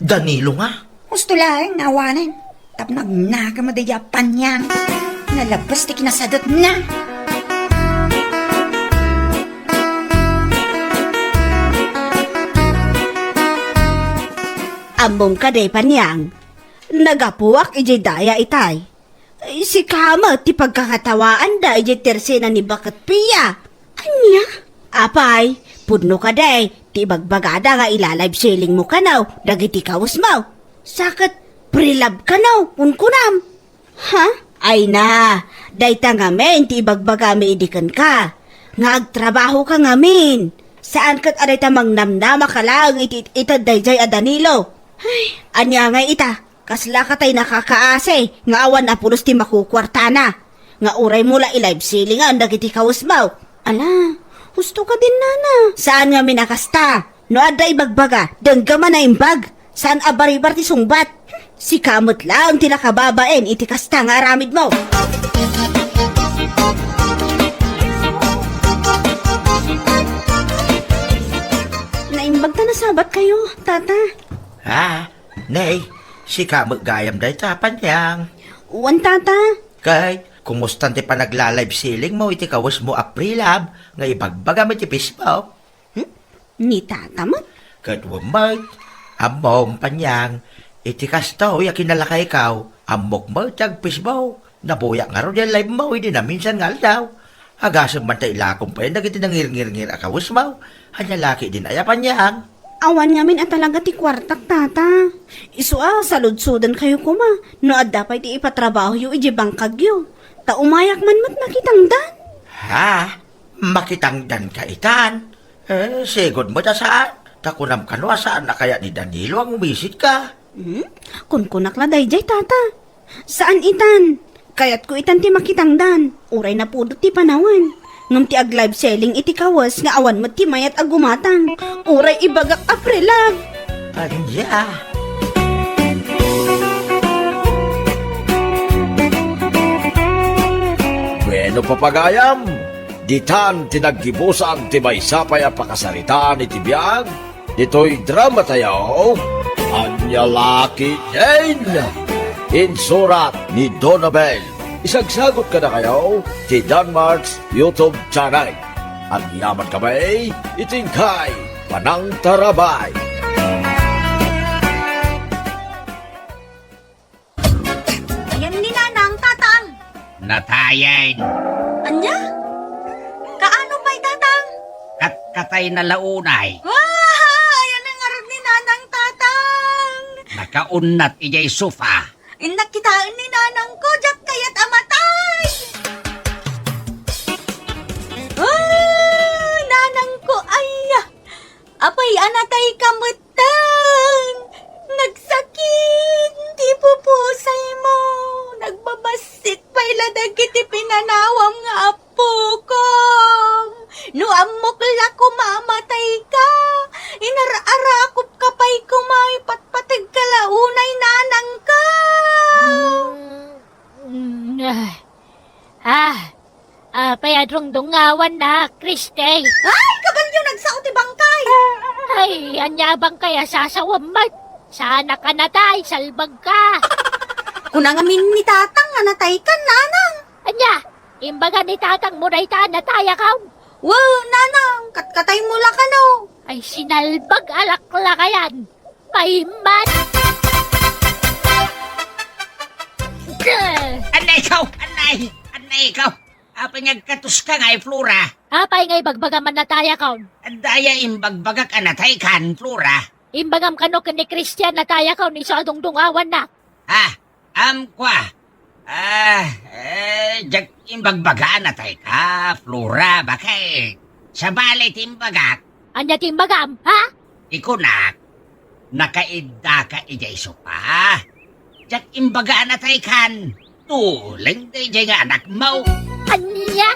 Danilo nga? Gusto lang nawanan. Tap nagnaga madayapan niya. Nalabas ti kinasadot na. Ambong ka day Panyang. Nagapuwak iji daya itay. Ay, si Kama ti pagkakatawaan da iji tersena ni Bakat Pia. Anya? Apay, pudno ka day. Ti bagbagada nga ilalive selling mo kanaw. Dagiti kawas mo. Sakat prilab kanaw. Unkunam. Ha? Ay na. Dayta ngamen ti bagbagami idikan ka. Nga agtrabaho ka ngamin. Saan kat aray tamang namnama ka lang itad dayjay a Danilo. Ay, anya nga ita. Kasla ka tay nakakaase. Nga awan na pulos ti makukwarta na. Nga uray mula i-live selling ang dagiti kawas mo. Ala, husto ka din nana. Saan nga minakasta? No aday bagbaga, denggaman na imbag. Saan abaribar ti sungbat? Si kamot lang ti nakababaen iti kasta nga aramid mo. Naimbag ta na sabat kayo, tata. Ha? Nay, si kamot gayam day ta Panyang. Uwan, tata. Kay, kumusta ti pa nagla-live ceiling mo iti kawas mo aprilab. Nga ibagbaga mo iti Facebook. Ni tata mo? Kat wamay, amom Panyang. Iti kasto, yakinalaka ikaw. Amok mo, tag Facebook. Nabuyak nga ro yung live mo, hindi na minsan nga daw. Agasang man tayo lakong pa yun, nagiti nangir-ngir-ngir akawas mo. Hanya laki din ay Panyang. Awan ngamin at talaga ti kwartak, tata. Isu saludsudan kayo kuma. No ad dapat ti ipatrabaho yu iji bangkag yu. Ta umayak man mat makitangdan. Ha? Makitangdan ka itan? Sigod mo ta saan? Takunam ka no, saan na kaya ni Danilo ang umisit ka? Kunkunak la dayjay, tata. Saan itan? Kayat ko itan ti makitangdan. Uray na pudot ti panawan. Ngam ti ag-live selling iti kawas nga awan mo ti mayat agumatang. Uray ibagak aprelag. Anya? Bueno papagayam, ditan tinaggibusan ti may sapay a pakasarita ni tibiyag, dito'y drama tayo, Anya Lucky Jane, insurat ni Donabel. Isagsagot ka na kayo ti Danmarks YouTube channel. Ang yaman kamay, itingkay, Panang Tarabay. Ayan ni Nanang, tatang. Natayan. Anya? Kaano pa'y tatang? Katay na launay. Ayan ang arod ni Nanang, tatang. Nakaunat ijay sofa. Nakitaan ni Nanang ko, jak kaya't amatay. Nanang ko, ay. Apay, anatay kamutan. Nagsakit, di pupusay mo. Nagbabasit pa'y ladagit ipinanawam nga apo ko. No amok la ko mamatay ka. Inara-arakop ka pa'y kumay patpatag kalaunay nanang ka. nadrungdungawan na, Kriste. Ay, kabalyo nagsao ti bangkay. Ay, anya bang kaya sasawamat? Sana ka natay, salbag ka. Una nga min ni tatang nga natay ka, nanang. Anya, imbaga ni tatang mo na itaan nataya ka. Wow, nanang, katkatay mo la ka no. Ay, sinalbag alakla kayan. Paiman. Anay ikaw! Anay ikaw! Apa ngagkatus ka nga, Flora? Apay ngay bagbagaman nataya ka. Daya imbagbagak anatay kan, Flora. Imbagam kano ka ni Christian nataya ka ni sa dungdungawan na. Kwa. Jag imbagbaga anatay ka, Flora, bakit? Sa balay timbagak, Anya timbagam, ha? ikunak, nakaidda ka ijay sopa. Jak imbaga anatay kan, tuling di ijay nga anak mo. Anya?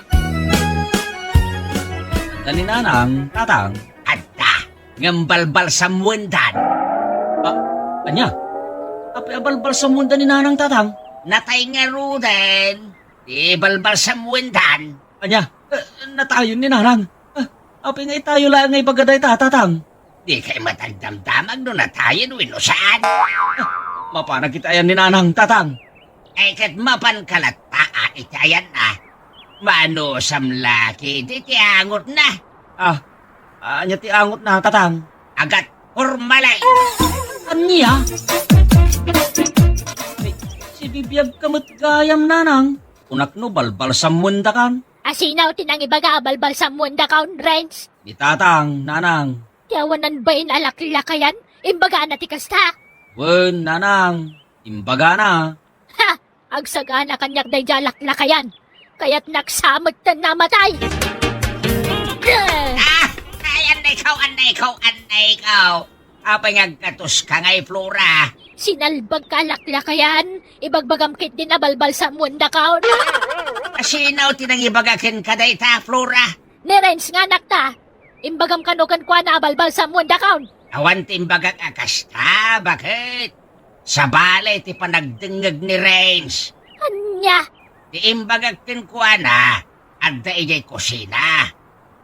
Dani nanang, tatang. Adda, ngambalbal sa muwendan. Anya? Apa balbal sa munda ni nanang, tatang? Natay nga ruden, di balbal sa muwendan. Anya? Natayon ni nanang. Apa nga tayo lang ngay bagaday tatang? Di kay matagdamdamag no natayin wino saan. Mapana kita yan ni nanang, tatang. Ay kat mapan kalata itayan na. Mano samlaki, di tiangot na. Anya ti angot na, tatang. Agat formalay. Anya? Si bibiyag kamot gayam nanang. Unak no balbal sa munda kan. Asinaw tinang ibaga balbal sa munda ka, Renz. Di tatang, nanang. Tiyawanan ba inalakla kayan? Imbaga na ti kasta. Wen, nanang. Imbaga na. Ha! Agsagana kanyak day jalakla kayan. Kaya't naksamot na namatay. Ay, anay ikaw. Apa ngagkatus ka ngay, Flora? Sinalbag ka lakla kayan. Ibagbagam kit din na balbal sa munda ka. Asinaw tinang ibagakin ka day ta, Flora? Ni Renz nga nakta. Imbagam kanukan kwa na balbal sa munda ka. Awan timbagak akasta, bakit? Sa balay ti panagdengag ni Rains. Anya? Di imbagak tin kuha na, adda ijay kusina.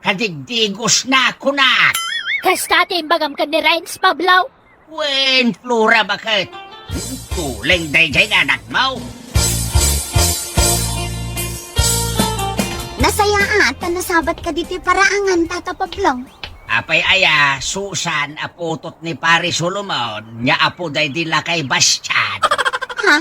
Kadigdigos na kunak. Kasta ti imbagam ka ni Renz, Pablaw. Wen, Flora, bakit? Kuling day jay anak mo. Nasaya at nasabat ka diti paraangan, Tata Pablo. Apay aya, Susan, aputot ni Pari Solomon, nya apo day dila kay Bastian. Ha?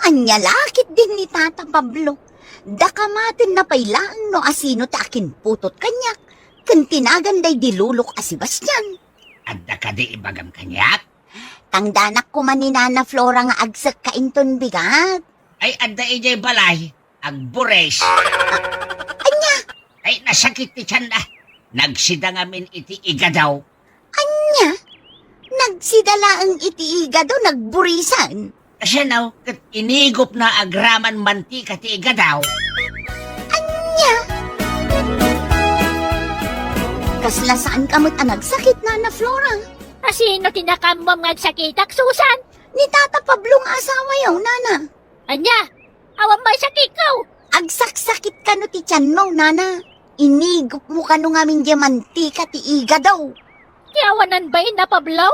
Anya lakit din ni Tata Pablo. Dakamatin na pailaan no asino ta akin putot kanyak. Kantinagan day dilulok a Sebastian. Adda ka di ibagam kanyak? Tangdanak ko man ni Nana Flora nga agsak kainton bigat. Ay adda ijay balay, agbures. Anya? Ay nasakit ti tiyan na. Nagsida ngamin iti iga daw. Anya? Nagsidala ang itiiga do nagburisan. Kasi now, kat inigop na agraman mantika ti iga daw. Anya? Kasla saan kamot ang nagsakit, Nana Flora? Asino tinakamam nga sakitak, Susan? Ni Tata Pablo nga asawa yaw, Nana. Anya? Awan may sakit ka. Agsaksakit ka no ti tiyan mo, Nana. Inigop mo ka no nga min diamantika ti iga daw. Tiyawanan ba na, Pablaw?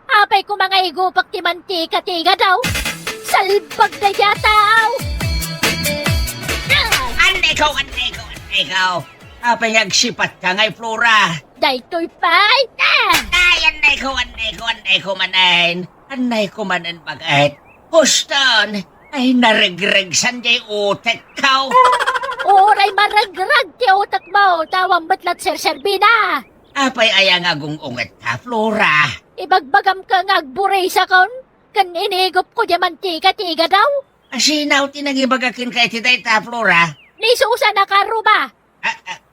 Apay ko mga igupak ti mantika tiga daw. Salbag na yataw. Anay ikaw. Apay nagsipat ka ngay, Flora. Daytoy pay. Ay, anay ko manan. Anay ko manan bagay. Huston, ay naregreg sanjay utek ka. Oray maragrag ti utak mo. Tawang batlat ser-serbina. Apay ayang agungungat ka, Flora. Ibagbagam ka nga agburay sa kon. Kan inigop ko di mantika tiga daw. Asinaw tinagibagakin ka iti dayta, Flora. Ni Susan na karuba.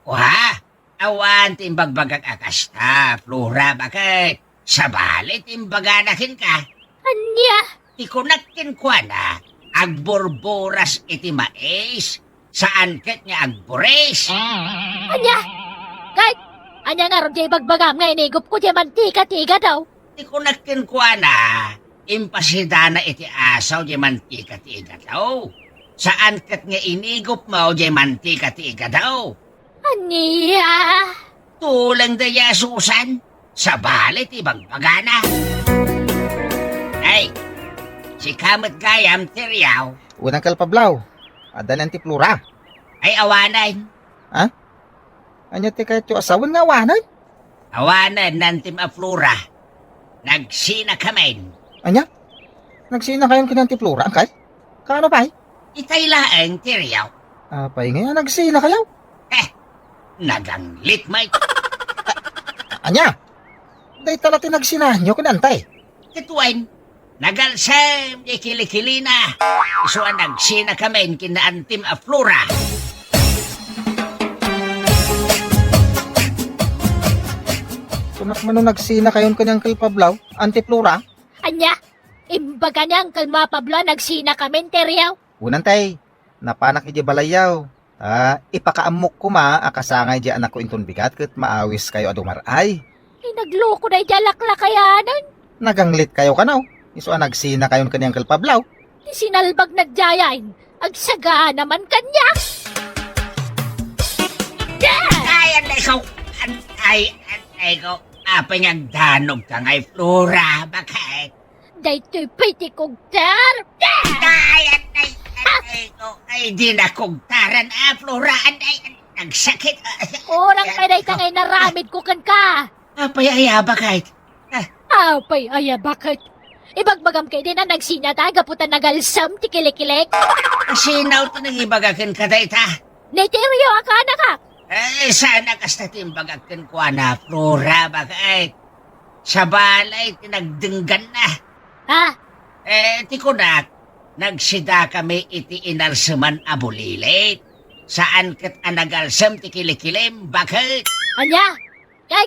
Wah, awan timbagbagak akasta, Flora, bakit? Sa balit timbaganakin ka. Anya? Ikunakin ko na, agborboras iti mais. Saan ket nga agbores? Anya? Kahit, anya nga ron di bagbagam nga inigop ko di mantika tiga daw. Ikunakin ko na, impasidana iti asaw di mantika ti igataw. Saan kat nga inigop mo, jay mantika ti ikadaw? Aniya. Tulang daya Susan, sa balit ibang pagana. Ay, si Kamot Gayam Teriyaw, Unang kalpablaw. Adan ang tiplura. ay awanan. Anya ti kayo asawan nga wanan? Awanan nantim a flora. Nagsina kamen. Anya? Nagsina kayon kinang tiplura, angkay? Kano pa'y? Itay laeng Teriyaw. Apay nga, nagsina kayo. Naganglit may Anya? Day tala ti nagsina nyo kinantay. kituan. Nagalsam di kilikili na. Isuan nagsina kamen kinaantim a flora. Kunak man nung nagsina kayon kanyang kalpablaw, antiplura. Anya. Imbaga niyang kalma Pablo nagsina kami teryaw. Unan tay, napanak iti balayaw. Ipakaamok ko akasangay di anak ko inton bigat kat maawis kayo adumaray. Nagloko na ijalakla kayanan. Naganglit kayo kanaw. Isuan nagsina kayon kanyang kalpablaw. Sinalbag nagjayain. Agsaga naman kanya. Ay, ko. Ay, ko. Apa niyang danog ka ngay flora. Bakit? Daytoy piti kogtar. Ay, ko. Ay, di na kugtaran flora. Ay, nagsakit. Orang paday ka ngay naramid ko kan ka. Apa yaya, bakit? Apay aya bakit? Ibagbagam kay din na nagsinyata gaputan nagalsam ti kilikilek. Sinaw to nang ibagakin ka dayta. Neteryo akana ka. Sana kasta timbagakin ko na flora. Bakit? Sa balay, tinagdinggan na. Ha? Ti kunak, nagsida kami iti inalsaman abulilit. Saan kat anagalsam ti kilikilim? Bakit? Anya? Kay,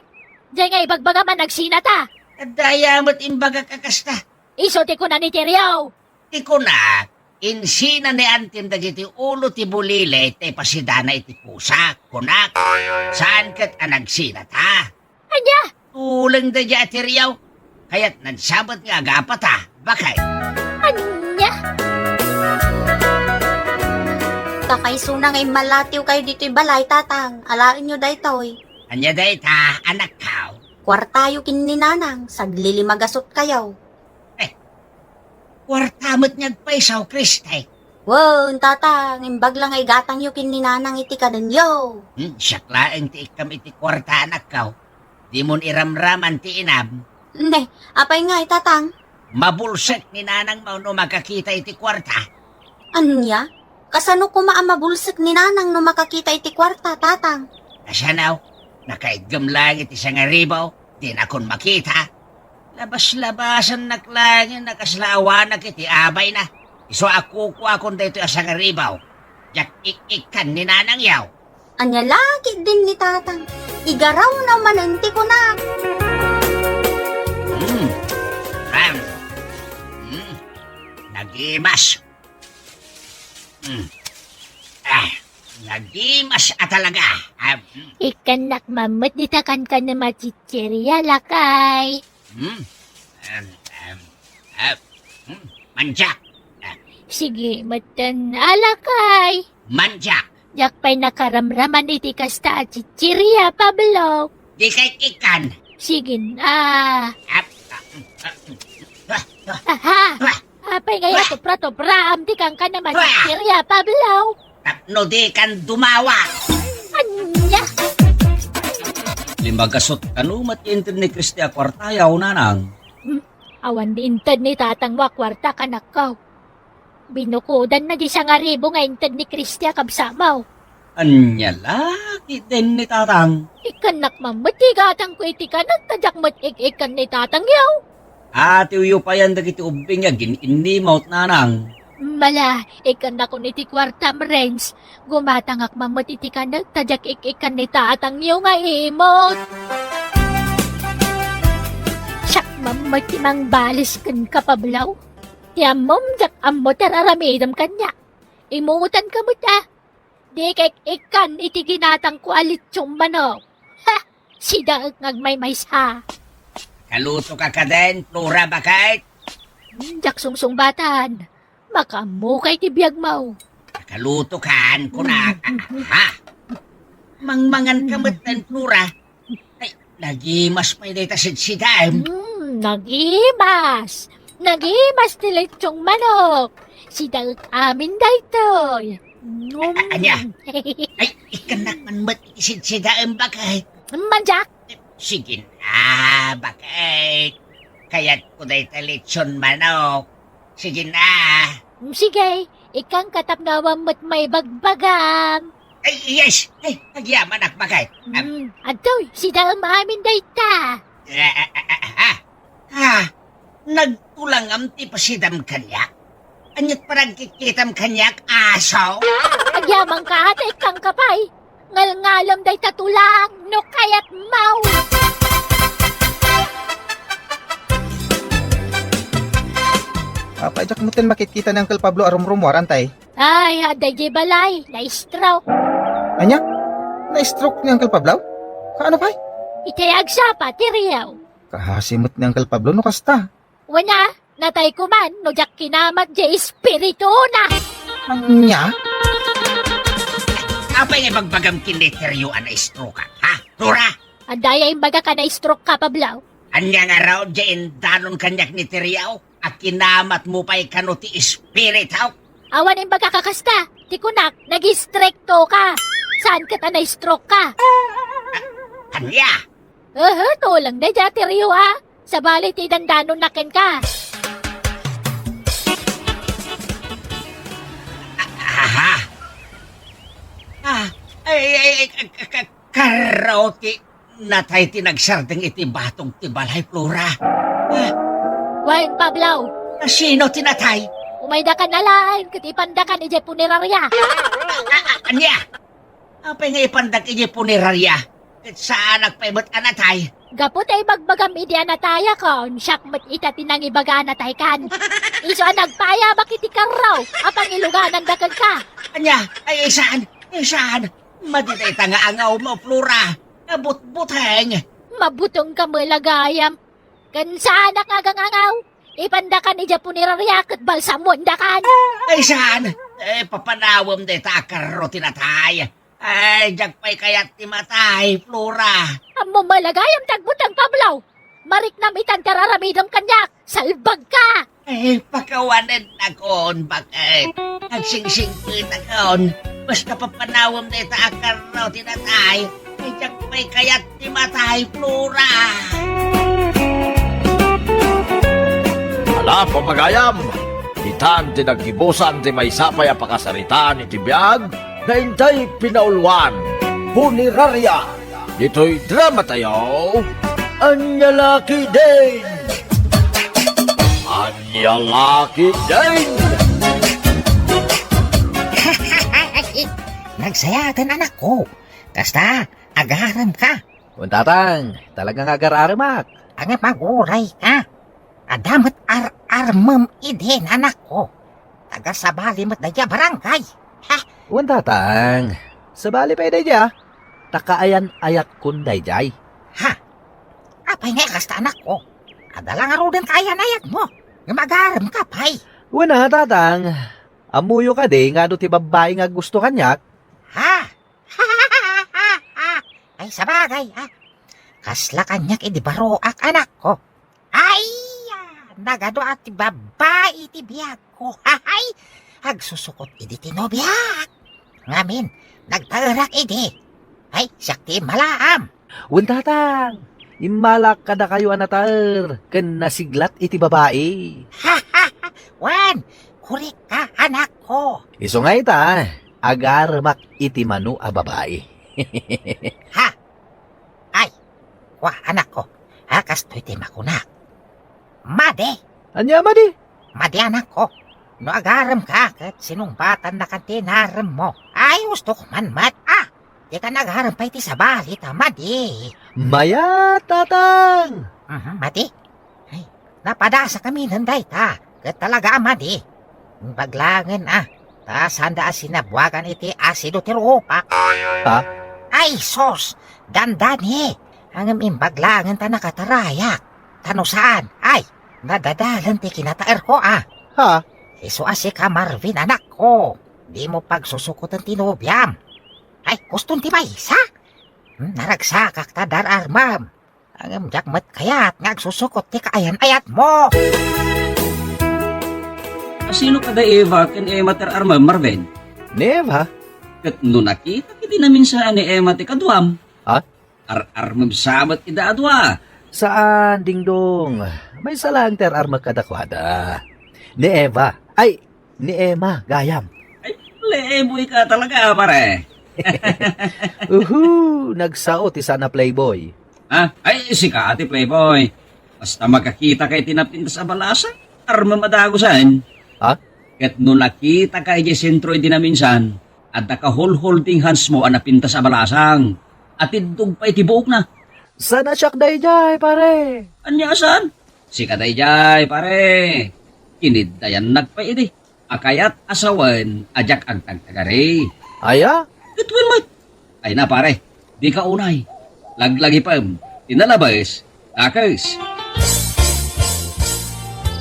diyan nga ibagbagaman nagsinata. Daya mo't imbaga kakasta. Iso ti ko na ni Teryaw. Ti kunak, insina ni antim dagiti ulo ti bulilit te pasidana iti pusa. Kunak, saan kat anagsina ta? Anya? Tulang da dya tiryaw. Kaya't nagsabat nga agapat ha. Bakit? Anya? Kakaisuna ngay malatiw kayo dito'y balay, tatang. Alain nyo daytoy. Anya day ta, anak kaw. Kwartayo kinininanang, saglili magasot kayo. Kwartamot niyag paisaw, Kriste. Wow, tatang, imbag lang ay gatang yu kininanang iti kadanyo. Siyaklaeng ti ikam iti kwarta, anak kaw. Di mon iramraman ti inam. Ne, apay nga tatang. Mabulsek ni nanang mo no makakita iti kwarta. Anya? Kasano ko maamabulsik ni nanang no makakita iti kwarta, tatang? Kasanaw, nakaigam lang iti sangaribaw, di na kon makita. Labas-labasan naklangin, nakaslawanak iti abay na. Iso ako akon dito sangaribaw. Jak ikan ni nanang yaw. Anya lagi din ni tatang. Igaraw naman anti ko na. Nagimas. Nagimas talaga. Ikanak mamut ditakan ka na machichirya lakay. Manjak. Sige, matan alakay. Manjak. Jak pa'y nakaramraman iti kasta at chichirya, Pablo. Di kay ikan. Sige na. Aha! Apay ngaya to prato-pra, amti kang ka naman chichirya, Pablo. Tapno di kan dumawa. Anya? Limagasot kanumat intin ni Kristi akwartayaw nanang. Awan di intad ni tatang wakwarta kanakaw. Binukudan na di siya nga ribo nga intad ni Kristi kabsamaw. Anya laki din ni tatang. Ikanak mamatigatang ko iti kanak tadyak mat ikan ni tatang yaw. Ati uyo pa yan dagiti ubing nga gin-inimaut nanang. Mala, ikan na ko niti kwartam range. Gumatangak mamot iti kanak tadyak ikan ni tatang yaw nga imot. Siyak mamot timang balis kan kapablaw. Tiyamom jak amot araramidam kanya. Imutan ka mo ta. Di kay ikan iti ginatang ko alitsong manok. Ha! Sida ngagmay-may sa. Kaluto ka din, Flora, bakit? Jak sungsung batan. Makamukay ti biyag mau. makaluto kan kunak. Ha? Mangmangan kamot ng Flora. Ay, nagimas pa yung tasid-sidam. Nagimas! Nagimas ni lechong manok! Si Daut amin daytoy! Anya? Ay, ikanak man mat isid-sidam bakit? Manjak! Sige na, bakit? Kaya't ko day talitsyon manok. Sige na. Sige, ikang katapnawang mo't may bagbagam. Ay, yes! Ay, nagyaman ak bakit? Adoy, si Daut amin dayta! Nagtulang am ti pasidam kanyak. Anyat parang kikitam kanyak aso. Agyamang ka at ikang kapay. Ngal-ngalam day tatulang, no kayat mau. Pajak mo tin makikita ng Uncle Pablo arum-rumor, antay. Ay, aday di balay, na-stroke. Anya? Na-stroke ni Uncle Pablo? Kaano pa? Itayag siya pa, tiriyaw. Kahasimot ni Uncle Pablo, no kasta. Wana, natay ko man, no jak kinamat di espiritu na. Anya? Apa yung bagbagam kiniteryo na stroke ka, ha? Flora? Aday ay baga ka na-stroke ka, Pablaw. Anya nga raw dyan danon kanyak ni Teriao at kinamat mo pa'y kanuti spirit, ha? Awan ay baga kakasta, tikunak, nag-strekto ka. Saan ka ta na-stroke ka? Anya? To lang na dya, tiriyo ha. Sa balit idandanon nakin ka. Aha. Karoti. Natay tinagsardeng iti batong tibalay, Flora. Wain, Pablaw. Sino tinatay? Umayda ka na lang, katipanda ka ni Jay Punerarya. Anya? Apay nga ipandag iti punerarya. At saan nagpaimot anatay? Gapot ay bagbagam idi anataya kon, syakmat ita tinang ibaga anatay kan. Iso nagpaya bakiti ka raw, apang iluganan dagan ka. Anya? Ay, saan? Saan? Maditay nga angaw mo, Flora. Abut-buteng. Mabutong ka mo lagayam. Kan saan nakagangangaw? Ipanda ka ni Japunirarya kat balsamon dakan. Ay, saan? Papanawam de takaro tinatay. Ay, pa'y kaya't timatay, Flora. Amo malagayam tagbutang Pablaw. Marik na mitan kararamidam kanyak. Salbag ka. Ay, pakawanan akon, bakit? Nagsingsing-pit akon. Basta papanawam de takaro tinatay. Ay, pa'y kaya't timatay, Flora. Ala, pamagayam! Itan tinagkibusan ti may sapay apakasaritaan iti biyag na intay pinaulwan. Punerarya! Dito'y drama tayo. Anyalaki din! Anyalaki din! Nagsayatan anak ko. Kasta, agaram ka. Tatang, talagang agar-aramak. Ang maguray ka. Adamat ar-armam idin anak ko. Taga sabali mat na barangay. Ha? Tatang, sabali pa iday dya. Takaayan ayat kunday jay. Ha? Apay nga kasta anak ko. Adalang arudan kaayan ayat mo. Nga magaram ka pay. Wana, tatang. Amuyo ka di nga do ti babae nga gusto kanyak. Ha? Ay sabagay ha. Kasla kanyak idibaroak anak ko. Ay! Nagado at babae iti biyag ko. Ay! Agsusukot idi tinobiyag. Ngamin, nagtagerak idi. Ay, sakti malaam. Tatang, imalak ka na kayo anatar. Kan nasiglat iti babae. Wan, kurik ka anak ko. Iso nga ita, agarmak iti manu a babae. Ha? Ay, wah anak ko. Kastoy ti makunak. Made. Anya madi? Madi anak ko. No agaram ka kat sinumbatan na kantinaram mo. Ay, gusto ko man mat. Di ka nagharam pa iti sabali ta, madi. Maya, tatang. Madi. Ay, napadasa kami nanday ta. Kat talaga madi. Baglangan ta sanda sinabuagan iti asido ti rupak. Ha? Ay, sos. Dandani. Ang imbaglangan ta nakatarayak. Tano saan? Ay, nadadalan ti kinataer ko Ha? Iso asi ka Marvin anak ko. Di mo pagsusukotan tinubyam. Ay, guston ti maysa. Naragsa kakta dararmam. Ang jakmat kayat nga agsusukot ti kaayan-ayat mo. Sino ka da Eva ken Emma ter arma Marvin? Neva? Ket no nakita kiti namin sa ni Emma ti kadwam. Ha? Armam sabat ida adwa. Saan, dingdong? May salang ter arma kadakwada. Ni Eva. Ay, ni Emma, gayam. Ay, leboy ka talaga pare. Nagsaot isa na playboy. Ha? Ay, si Kati Playboy. Basta makakita kay tinapinta sa balasa, arma madagusan. Ha? Ket no nakita kay di sentro di na minsan, at naka-holding hands mo ang napinta sa balasang. At idug pa itibuok na. Sana siyak dayjay, pare. Anyasan? Si Kadayjay, pare. Kinidayan nagpaidi. Akayat asawan, ajak ang tagtagari. Aya? It will might. Ay na pare, di ka unay. Laglagi pa, tinalabas, takas.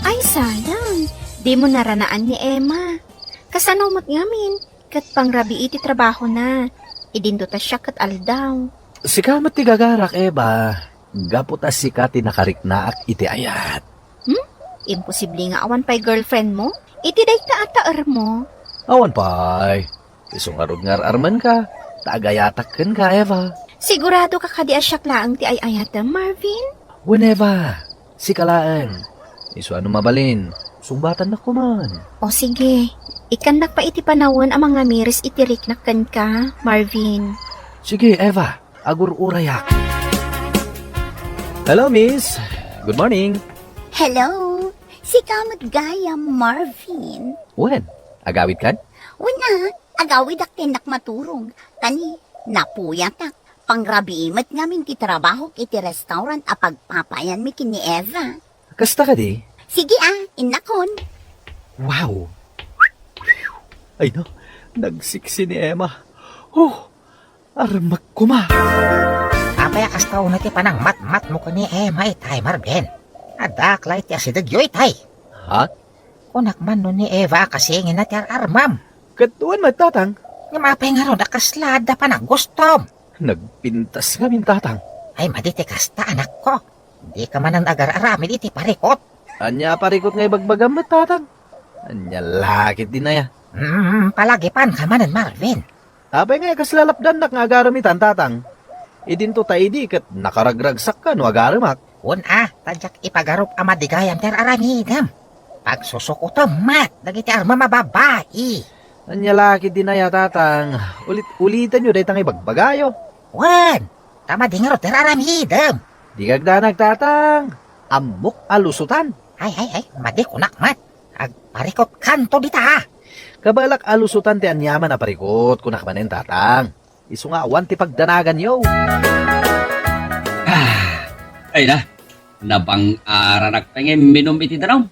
Ay, sayang. Di mo naranaan ni Emma. Kasanaw matngamin. Kat pangrabi iti trabaho na. Idinduta siya kat aldaw. Sikamat ti gagarak, Eva. Gaputa sikati nakariknaak iti ayat. Imposible nga awan pa'y girlfriend mo. Iti day taataar mo. Awan pa'y. Isungarod ngar arman ka. Taagayatak ken ka, Eva. Sigurado ka kadi asyak laang ti ay ayatam, Marvin? Whenever. Sikalaan. Isu ano mabalin. Sumbatan na kuman. O sige. Ikandak pa iti panawon ang mga miris itiriknakan ka, Marvin. Sige, Eva. Agur urayak. Hello, miss. Good morning. Hello, si kamot gayam Marvin. When? Agawid kan? Una, agawid ak tinak maturong. Tani, napuyatak. Pangrabiimat ngamin ti trabaho iti restaurant a pagpapayan mi kini Eva. Kasta ka di? Sige inakon. Wow. Ay no, nagsiksi ni Emma. Oh, armak kuma. Apaya kastaw na ti panang mat-mat mo ko ni Emma itay Marvin. Adaklay ti asidagyo itay. Ha? Kunak man no ni Eva kasi ngin na ti armam. Katuan magtatang. Nga mapay nga ron akaslada pa na gustom. Nagpintas nga mintatang. Ay maditi kasta anak ko. Di ka man ang agar-aramid iti parikot. Anya parikot nga ibagbagam mattatang. Anya lakit din na ya. Palagi pan ka manan Marvin. Abay nga kaslalapdan nak nga agaramitan tatang. Idinto tayo di kat nakaragragsak ka no agaramak. Tadyak ipagarup amadigayam ter aramidam. Pagsusukutom mat, dagiti arma mababai. Anya lakit din na ya tatang. Ulitan nyo dahi tang ibagbagayo. Tama di nga ro ter aramidam. Di kagdanag tatang. Amok alusutan. Ay, madi kunak mat. Agparikot kanto dita ha. Kabalak alusutan ti anyaman na parikot kunak manen tatang. Isu nga awan ti pagdanagan yo. Ay na, nabang-aranak tangin minom iti danaw.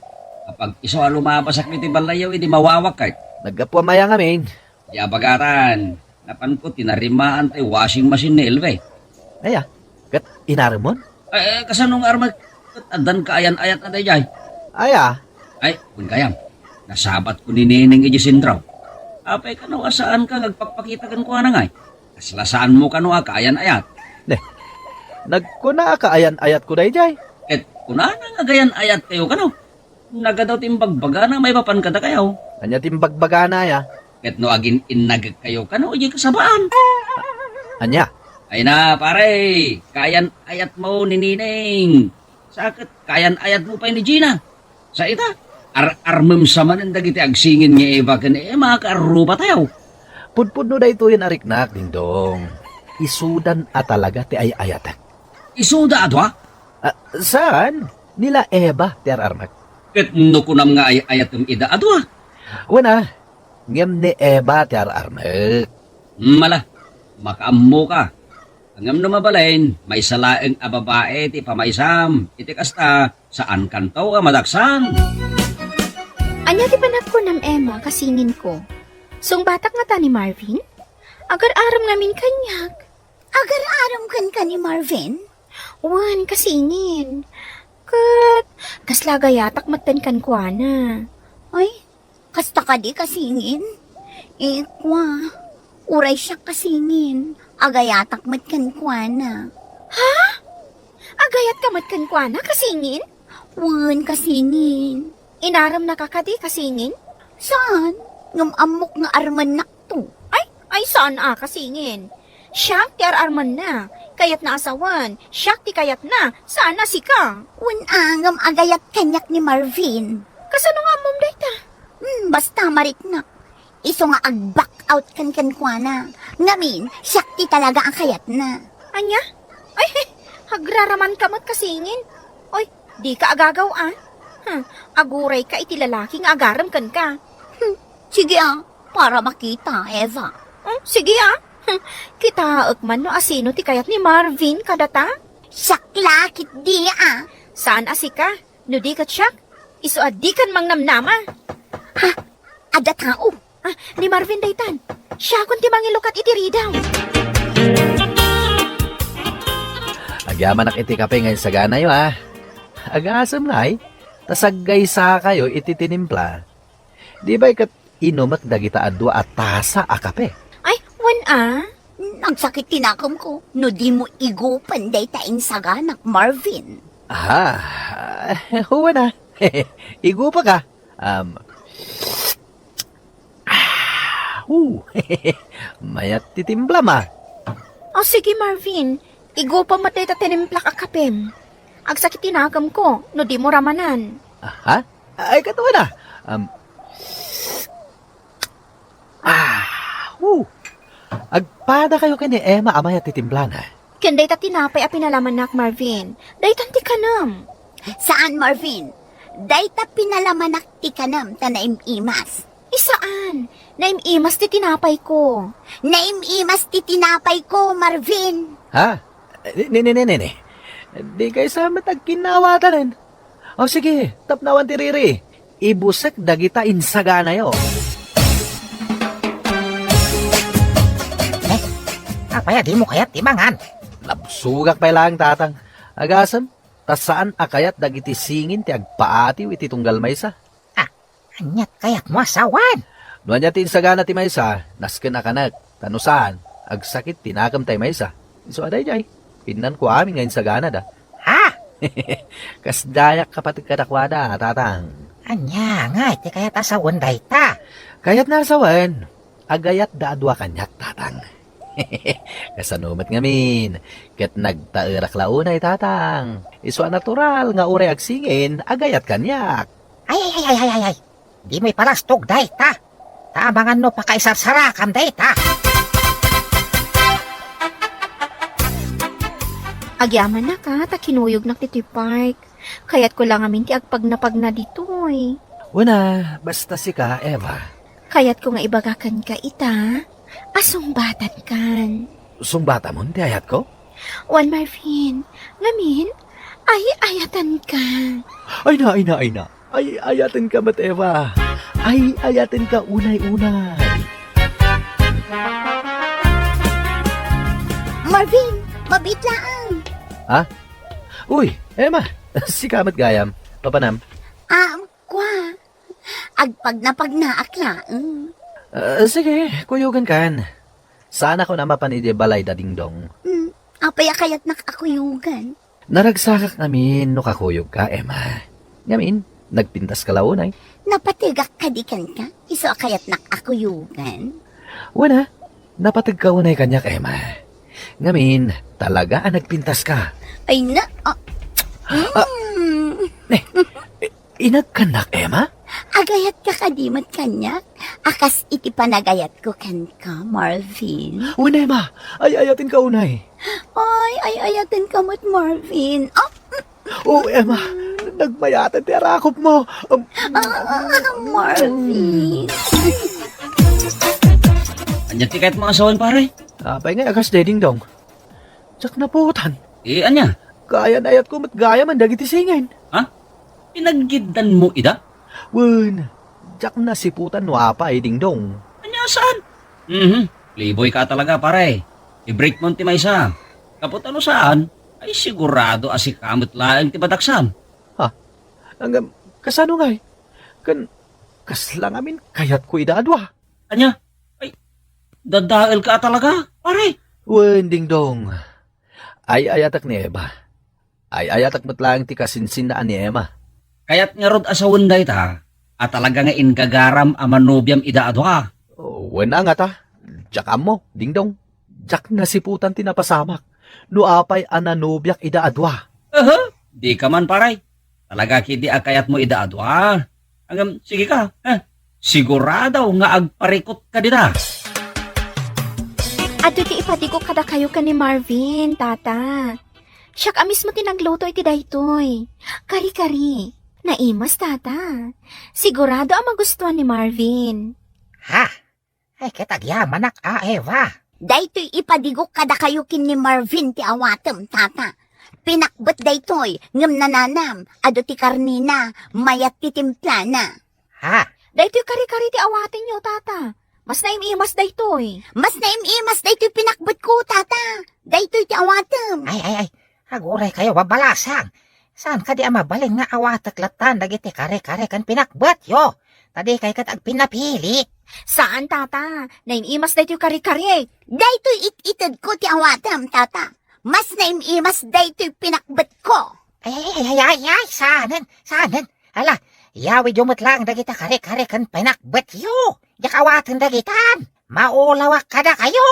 Kapag iso lumabasak iti balayaw, iti mawawak kay. Nagkapwa maya nga min. Di abagatan, napan ko tinarimaan tayo washing machine ni Elve. Aya, kat inaramon? Ay, kasanong arma, adan ka ayan-ayat na tayo jay. Aya. Ay, kung kayam, nasabat ko ni Neneng iji sindraw. Apay ka nawa saan ka nagpapakita kan ko anangay. Kaslasaan mo ka nawa ka ayan-ayat. Nagkuna ka ayan-ayat ko dayjay. Et kuna nga gayan-ayat kayo ka no. Nagadaw timbagbaga na may papan kada kayo. Anya timbagbaga na ya. Et no agin inagag kayo ka no, iji kasabaan. Anya? Ay na pare, kayan-ayat mo ni Nineng. Sakit, kayan-ayat mo pa ni Gina. Sa ita, armem sa manan dagiti agsingin ni Eva kan Emma karupa tayo. Pudpud no dayto yan ariknak dingdong. Isudan at talaga ti ay-ayatak. Isuda adwa? Saan? Nila Eva ti ararmak. Ket no kunam nga ay-ayatum ida adwa. Wana, ngem ni Eva ti ararmak. Mala, makaammo ka. Angam na mabalain, may salaeng ababae ti pamaisam. Iti kasta, saan kantaw madaksan? Anya di panak ko nam Emma kasingin ko. Sung batak nga ta ni Marvin? Agar-aram ngamin kanyak. Agar-aram kan ni Marvin? Wan, kasingin. Kat, kaslagayatak matan kan kwa na. Ay, kasta ka di kasingin? Kwa, uray siya kasingin. Agayatak mat kan kwa na. Agayat ka matkan kwa na kasingin? Wan kasingin. Inaram na kakadi kasingin? Saan? Ngam amok nga armanak to. Ay saan kasingin? Siyak ti arman na. Kayat na asawan. Siyak ti kayat na. Saan na si ka? Wan angam agayat kanyak ni Marvin. Kasano nga mom dayta? Basta mariknak. Iso nga ag-back out kan kwa na. Ngamin, syakti talaga ang kayat na. Anya? Ay, hagraraman ka mat kasingin. Oy, di ka agagaw aguray ka iti lalaki nga agaram kan ka. Sige para makita, Eva. Sige Kita man no asino ti kayat ni Marvin kadata? Saklakit di Saan asika? No di kat siyak? Iso adikan mang namnama. Ada tao. Ni Marvin daytan. Siya kun ti mangilukat iti ridaw. Agyaman ak iti kape ngayon sa gana yo Agasam na tasagay sa kayo iti tinimpla. Di ba ikat inumat dagita adwa at tasa a kape? Ay, wan Nagsakit tinakam ko. No di mo igupan day taing saganak, Marvin. Huwa na. Igo pa ka. Mayat titimpla ma. Sige Marvin. Igo pa matay ta tinimplak a kapem. Agsakit tinakam ko, no di mo ramanan. Ay, katawa na. Agpada kayo kini Emma amaya titimpla na. Kenday ta tinapay a pinalaman nak Marvin. Daytan ti kanam. Saan, Marvin? Day ta pinalamanak ti kanam ta naimimas. Isaan? Naimimas ti tinapay ko. Naimimas ti tinapay ko, Marvin. Ni. Di kayo sa matagkinawata rin. Sige, tapnawan ti Riri. Ibusek dagita insagana yo. Apaya di mo kayat timangan. Labsugak pa lang tatang. Agasam, tasaan akayat dagiti singin ti agpaatiw iti tunggal maysa. Anyat kayat mo asawan. Nuan niya ti insagana ti maysa, nasken akanak, tanusaan, agsakit tinakam tay maysa. So aday jay, pinan ko amin ngayon sagana da. Kasdayak kapatid kadakwada, tatang. Anya nga, iti kayat asawan dayta. Kayat na asawan, agayat da adwa kanyak, tatang. Kasanumat ngamin, ket nagtairak launay, tatang. Iswa natural nga uray agsingin, agayat kanyak. Ay. Di may palastog dayta. Tamangan no pakaisarsarakan dayta. Agyaman na ka, ta kinuyog na ti park. Kayat ko lang amin ti agpagnapag na ditoy. Una, basta si ka, Eva. Kayat ko nga ibagakan ka ita, asumbatan kan. Sumbata mo, ti ayat ko? Wan Marvin, ngamin, ayatan ka. Ay na. Ay, ayatin ka, Mat Eva. Ay, ayatin ka unay-unay. Marvin, mabitlaan. Uy, Emma, si Kamat Gayam, papanam. Kwa. Agpagnapag na akla. Sige, kuyugan kan. Sana ko na mapanidi balay da dingdong. Apaya kayat nakakuyugan. Naragsakak namin no kakuyog ka, Emma. Ngamin, nagpintas ka launay. Napatigak kadikan ka? Iso kayat nakakuyugan? Wala, napatig ka unay kanyak, Emma. Ngamin, talaga nagpintas ka. Ay na, Inagkanak, Emma? agayat ka kadimat kanyak. Akas iti panagayat ko kan ka, Marvin. Una, Emma, ay ayatin ka unay. Ay, ayatin ka mat, Marvin. Emma, nagmayatan ti arakop mo. Marvin. Anya tiket mga asawan pare? Apay nga agas deding dong. Tsak na putan. Anya? Kaya na ayat ko mat gaya man dagiti singin. Pinaggidan mo ida? Wen, tsak na siputan no apay ding dong. Anya saan? Playboy ka talaga pare. I-break mo ti maysa. Kapot ano saan? Ay sigurado asikamot lang ti bataksan. Hanggang kasano nga Kan kaslang amin kayat ko idadwa. Anya? Dadael ka talaga, pare. Wen, dingdong. Ay ayatak ni Eva. Ay ayatak matlang ti kasinsin na ni Emma. Kaya't nga rod asawan day ta, at talaga nga ingagaram amanobyam idaadwa. Wen nga ta. Jakam mo, dingdong. Jak nasiputan tinapasamak. Nuapay ananubyak idaadwa. Di ka man, pare. Talaga kiti akayat mo idaadwa. Hanggang, sige ka, sigurado nga agparikot ka dita. Ato ti ipadigo kada kayo ka ni Marvin, tata. Siyak amis mo tinagluto iti daytoy. Kari-kari. Naimas, tata. Sigurado ang magustuhan ni Marvin. Ha? Ay, kitagyaman nak Eva. Daytoy ipadigo kada kayo kin ni Marvin ti awatem, tata. Pinakbet daytoy, ngem nananam, ado ti karnina, mayat ti timplana. Ha? Daytoy kari-kari ti awatin nyo, tata. Mas naimimas daytoy. Mas naimimas daytoy pinakbet ko, tata. Daytoy ti awatem. Ay. Aguray kayo, wabalasang. Saan ka di mabalin nga awatak latan dagiti kare-kare kan pinakbet yo? Tadi kay kat ag pinapili. Saan, tata? Naimimas daytoy kari-kari. Daytoy it-ited ko ti awatem, tata. Mas naimimas daytoy pinakbet ko. Ay, sanan. Ala, yawi dumot lang dagita kare-kare kan pinakbet yo. Yakawatan dagitan. Maulawak kada kayo.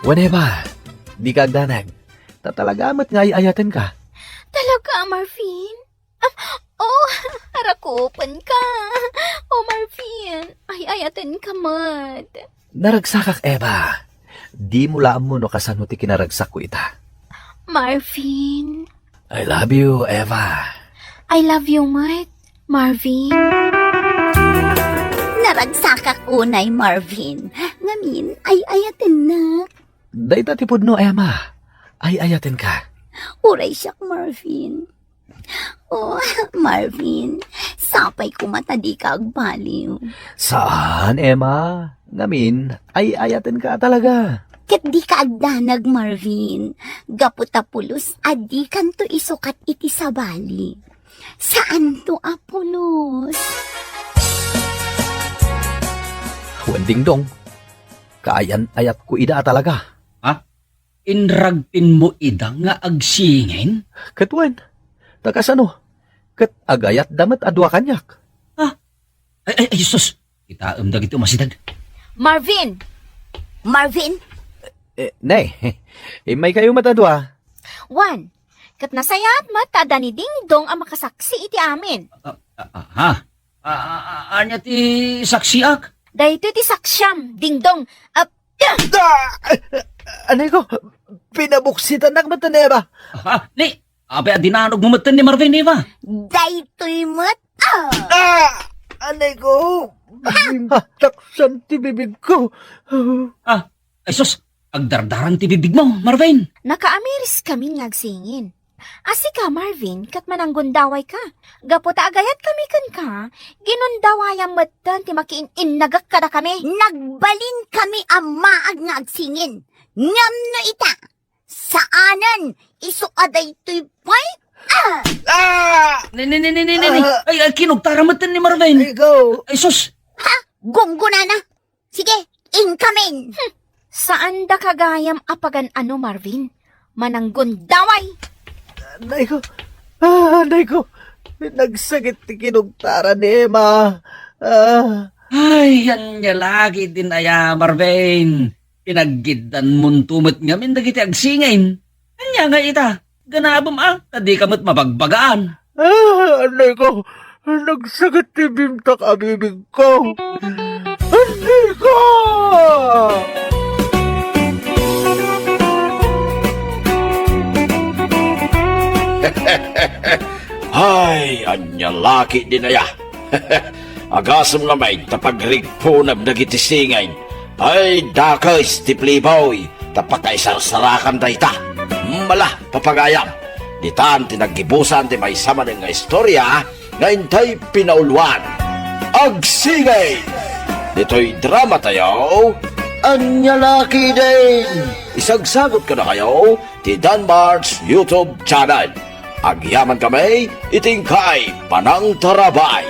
Wen Eva, di ka agdanag. Tatalagamat nga ayaten ka. Talaga, Marvin? Harakupan ka. Marvin, ayatin ka mat. Naragsakak, Eva. Di mo laam mo no kasano ti kinaragsak ko ita. Marvin. I love you, Eva. I love you, mat. Marvin. Naragsakak unay, Marvin. Ngamin, ay ayaten na. Day tatipod no, Emma. Ay ayaten ka. Uray siyak, Marvin. Oh, Marvin, sapay ko mata di ka agbaliw. Saan, Emma? Ngamin, ay ayaten ka talaga. Ket di ka agdanag, Marvin. Gaputapulos, adi kan to isukat iti sabali. Saan to apulos? Wending dong. Kaayan ayat ko ida talaga. Inragpin mo ida nga agsingin? Katwen, takasano? Kat agayat damat adwa kanyak. Ay, sus. Kita dagiti masidag. Marvin! Marvin? Nay, may kayo matadwa. One, kat nasayat matada ni Dingdong ang makasaksi iti amin. Anya ti saksiak? Dahito ti saksyam, Dingdong. Anay ko, pinabuksitan nak mataneba. Abe adinanog mo matan ni Marvin, Eva. Daytoy mat. Anay ko, taksan ti bibig ko. Ay sus, agdardaran ti bibig mo, Marvin. Nakaamiris kami ngagsingin. Asi ka, Marvin, kat mananggundaway ka. Gaputa agayat kami kan ka, ginundawayang matan ti makiin nagak kada kami. Nagbalin kami amaag nga agsingin. Ngam no ita. Saanan, iso aday to'y pay? Ay, kinugtaramatan ni Marvin. Ay sus. Ha? Gungguna na. Sige, incoming. Saan da kagayam apagan ano, Marvin? Mananggundaway. Anay ko, nagsakit ti kinugtara ni Emma. Ay, yan niya lagi din aya, Marvin. Pinaggidan mong tumot ngamin dagiti agsingin. Anya nga ita, ganabam tadi kamot mabagbagaan. Anay ko, nagsakit ti bimtak abibig ko. Anay ko! Ay, anya laki din aya. Agasam nga may tapagrigpunab dagiti singay. Ay, dakes ti playboy, tapakaisar-sarakan da ita. Mala, papagayam. Ditan tinagibusan ti may sama nga istorya, nga intay pinauluan. Agsingay! Dito'y drama tayo, anya laki din. Isagsagot ka na kayo, ti Danmar's YouTube channel. Agyaman kami, itingkay Panang Tarabay.